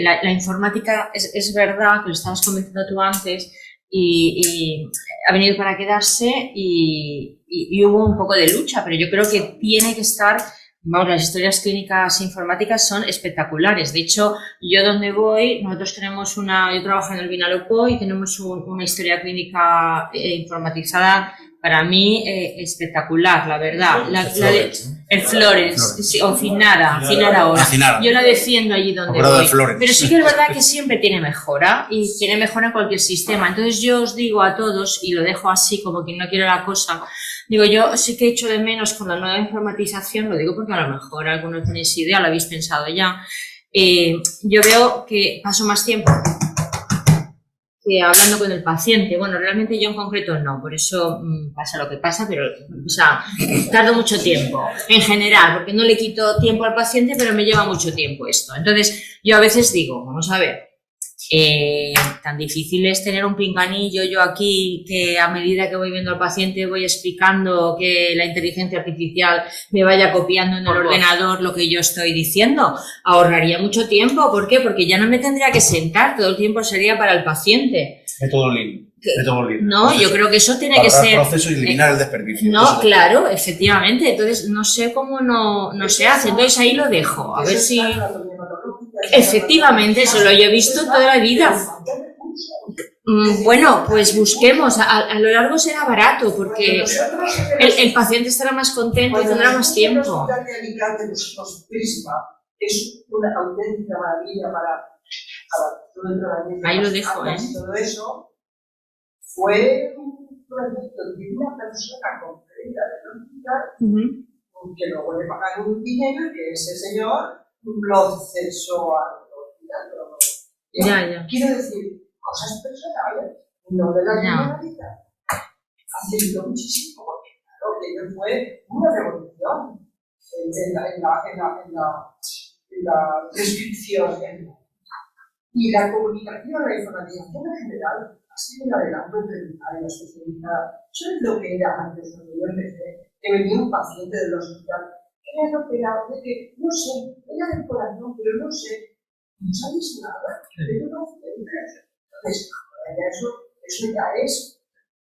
la informática es verdad, que lo estabas comentando tú antes, y ha venido para quedarse y hubo un poco de lucha, pero yo creo que tiene que estar. Vamos, las historias clínicas informáticas son espectaculares. De hecho, yo donde voy, nosotros tenemos yo trabajo en el Vinalopó y tenemos una historia clínica informatizada, para mí espectacular, la verdad. El Florence, sí, o Finara ahora. Yo la defiendo allí donde voy. Pero sí que es verdad que siempre tiene mejora, y tiene mejora en cualquier sistema. Entonces yo os digo a todos, y lo dejo así como quien no quiere la cosa, digo, yo sí que echo de menos con la nueva informatización, lo digo porque a lo mejor algunos tenéis idea, lo habéis pensado ya. Yo veo que paso más tiempo hablando con el paciente. Bueno, realmente yo en concreto no, por eso pasa lo que pasa, pero, o sea, tardo mucho tiempo, en general, porque no le quito tiempo al paciente, pero me lleva mucho tiempo esto. Entonces, yo a veces digo, vamos a ver, tan difícil es tener un pinganillo yo aquí, que a medida que voy viendo al paciente voy explicando, que la inteligencia artificial me vaya copiando en el ordenador lo que yo estoy diciendo. Ahorraría mucho tiempo. ¿Por qué? Porque ya no me tendría que sentar, todo el tiempo sería para el paciente. Método Lean. No, yo creo que eso tiene que ser... proceso y eliminar el desperdicio. No, claro, efectivamente. Entonces, no sé cómo no se hace. Entonces, ahí lo dejo. A ver si... Efectivamente, eso lo he visto toda la vida. Bueno, pues busquemos. A lo largo será barato, porque el paciente estará más contento y tendrá más tiempo. Es una auténtica maravilla Ahí lo dejo, Todo eso fue un proyecto de una persona concreta del hospital que luego le pagaron un dinero y que ese señor lo cesó al hospital. Ya. Quiero decir, cosas personales, no de la Generalitat. Haciendo muchísimo, porque claro, que fue una revolución en la descripción. Y la comunicación, la información en general, ha sido un adelanto prioritario, especializada. Eso es lo que era antes, cuando yo empecé, que venía un paciente del hospital, que era operado de que, no sé, era del corazón, pero no sé, no sabéis nada, pero no sé. Entonces, eso ya es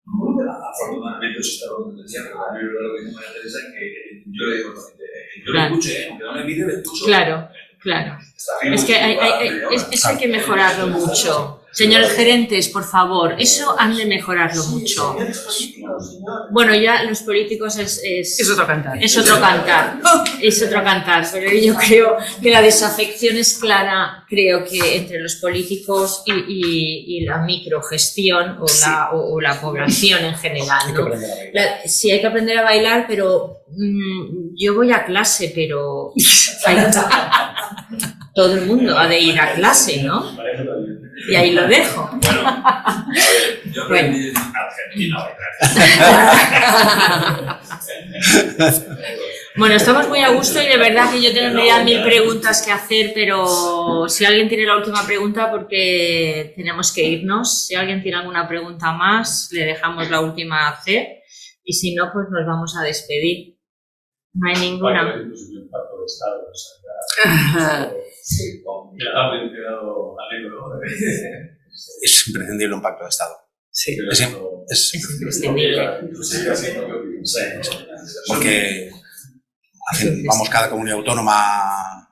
muy grave. Afortunadamente, eso está lo que decía, pero también es verdad lo que dice María Teresa, que yo le digo al paciente, yo le escuché, aunque no me mire, le escucho. Claro. Es que eso hay que mejorarlo mucho. Señores gerentes, por favor, eso han de mejorarlo mucho. Bueno, ya los políticos es otro cantar. Es otro cantar, pero yo creo que la desafección es clara, creo que entre los políticos y la microgestión o la población en general, ¿no? Sí, hay que aprender a bailar, pero yo voy a clase, pero todo el mundo ha de ir a clase, ¿no? Y ahí lo dejo. Bueno, yo aprendí en Argentina. Bueno, estamos muy a gusto y de verdad que yo tendría 1000 preguntas que hacer, pero si alguien tiene la última pregunta, porque tenemos que irnos. Si alguien tiene alguna pregunta más, le dejamos la última hacer y si no, pues nos vamos a despedir. No hay ninguna. Es imprescindible un pacto de Estado. Sí. Es imprescindible. Porque vamos, cada comunidad autónoma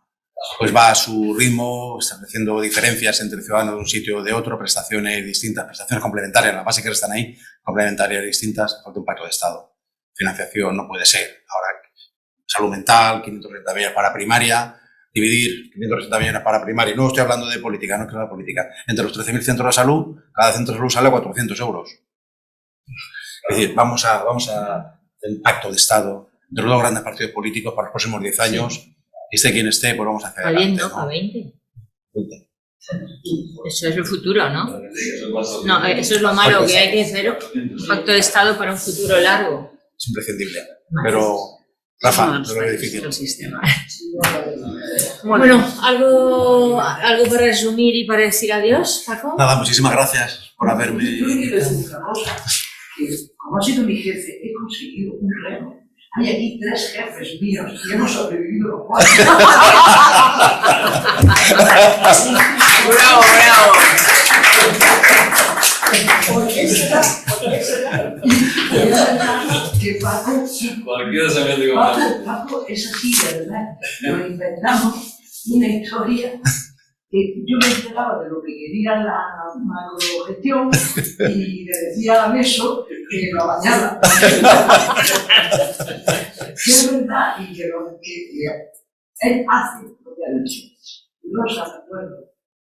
pues va a su ritmo, estableciendo diferencias entre ciudadanos de un sitio o de otro, prestaciones distintas, prestaciones complementarias, las básicas están ahí, complementarias distintas, falta un pacto de Estado. Financiación no puede ser. Ahora, salud mental, 530 millones para primaria, dividir 560 millones para primaria. No estoy hablando de política, no estoy hablando de política. Entre los 13.000 centros de salud, cada centro de salud sale a 400 euros. Es decir, vamos a el pacto de Estado entre los dos grandes partidos políticos para los próximos 10 años. Sí. Y esté quien esté, pues vamos a hacer adelante, ¿no? A 20. Eso es el futuro, ¿no? No, eso es lo malo, que hay que hacer un pacto de Estado para un futuro largo. Es imprescindible. Pero, Rafa, es difícil. Bueno, ¿algo para resumir y para decir adiós, Paco? Nada, muchísimas gracias por haberme... Yo quiero decir una cosa, que como ha sido mi jefe, he conseguido un reto. Hay aquí 3 jefes míos y hemos sobrevivido los 4. ¡Bravo, bravo! ¿Por qué será? Que Paco es así, de verdad. Nos inventamos una historia que yo me enteraba de lo que quería la macrogestión y le decía a la Meso que lo bañara. Que es verdad y que él hace lo que ha dicho. Y no se acuerdo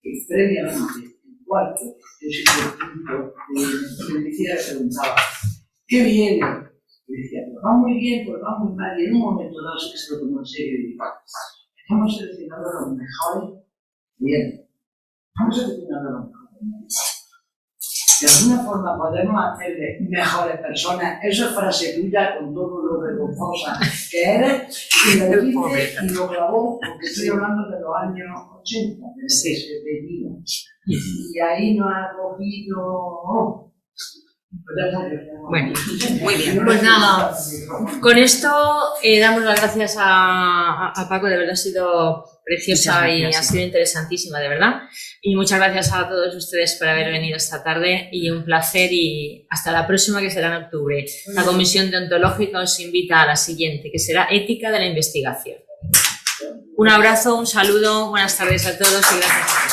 que previamente, el cuarto, de medicina le preguntaba, ¿qué viene? Y decía, pues va muy bien, pues va muy mal. Y en un momento dado sí que se lo tomó en serio y dijo, estamos seleccionando a los mejores. Bien, vamos a definir lo mejor. De alguna forma podemos hacerle mejores personas. Eso es frase tuya con todo lo vergonzosa que eres. Y lo dice y lo grabó, porque estoy hablando de los años 80, de ese día. Y ahí nos ha cogido. Bueno, muy bien. Pues nada, con esto damos las gracias a Paco, de verdad ha sido preciosa y ha sido interesantísima, de verdad. Y muchas gracias a todos ustedes por haber venido esta tarde y un placer y hasta la próxima, que será en octubre. La Comisión Deontológica os invita a la siguiente, que será Ética de la Investigación. Un abrazo, un saludo, buenas tardes a todos y gracias.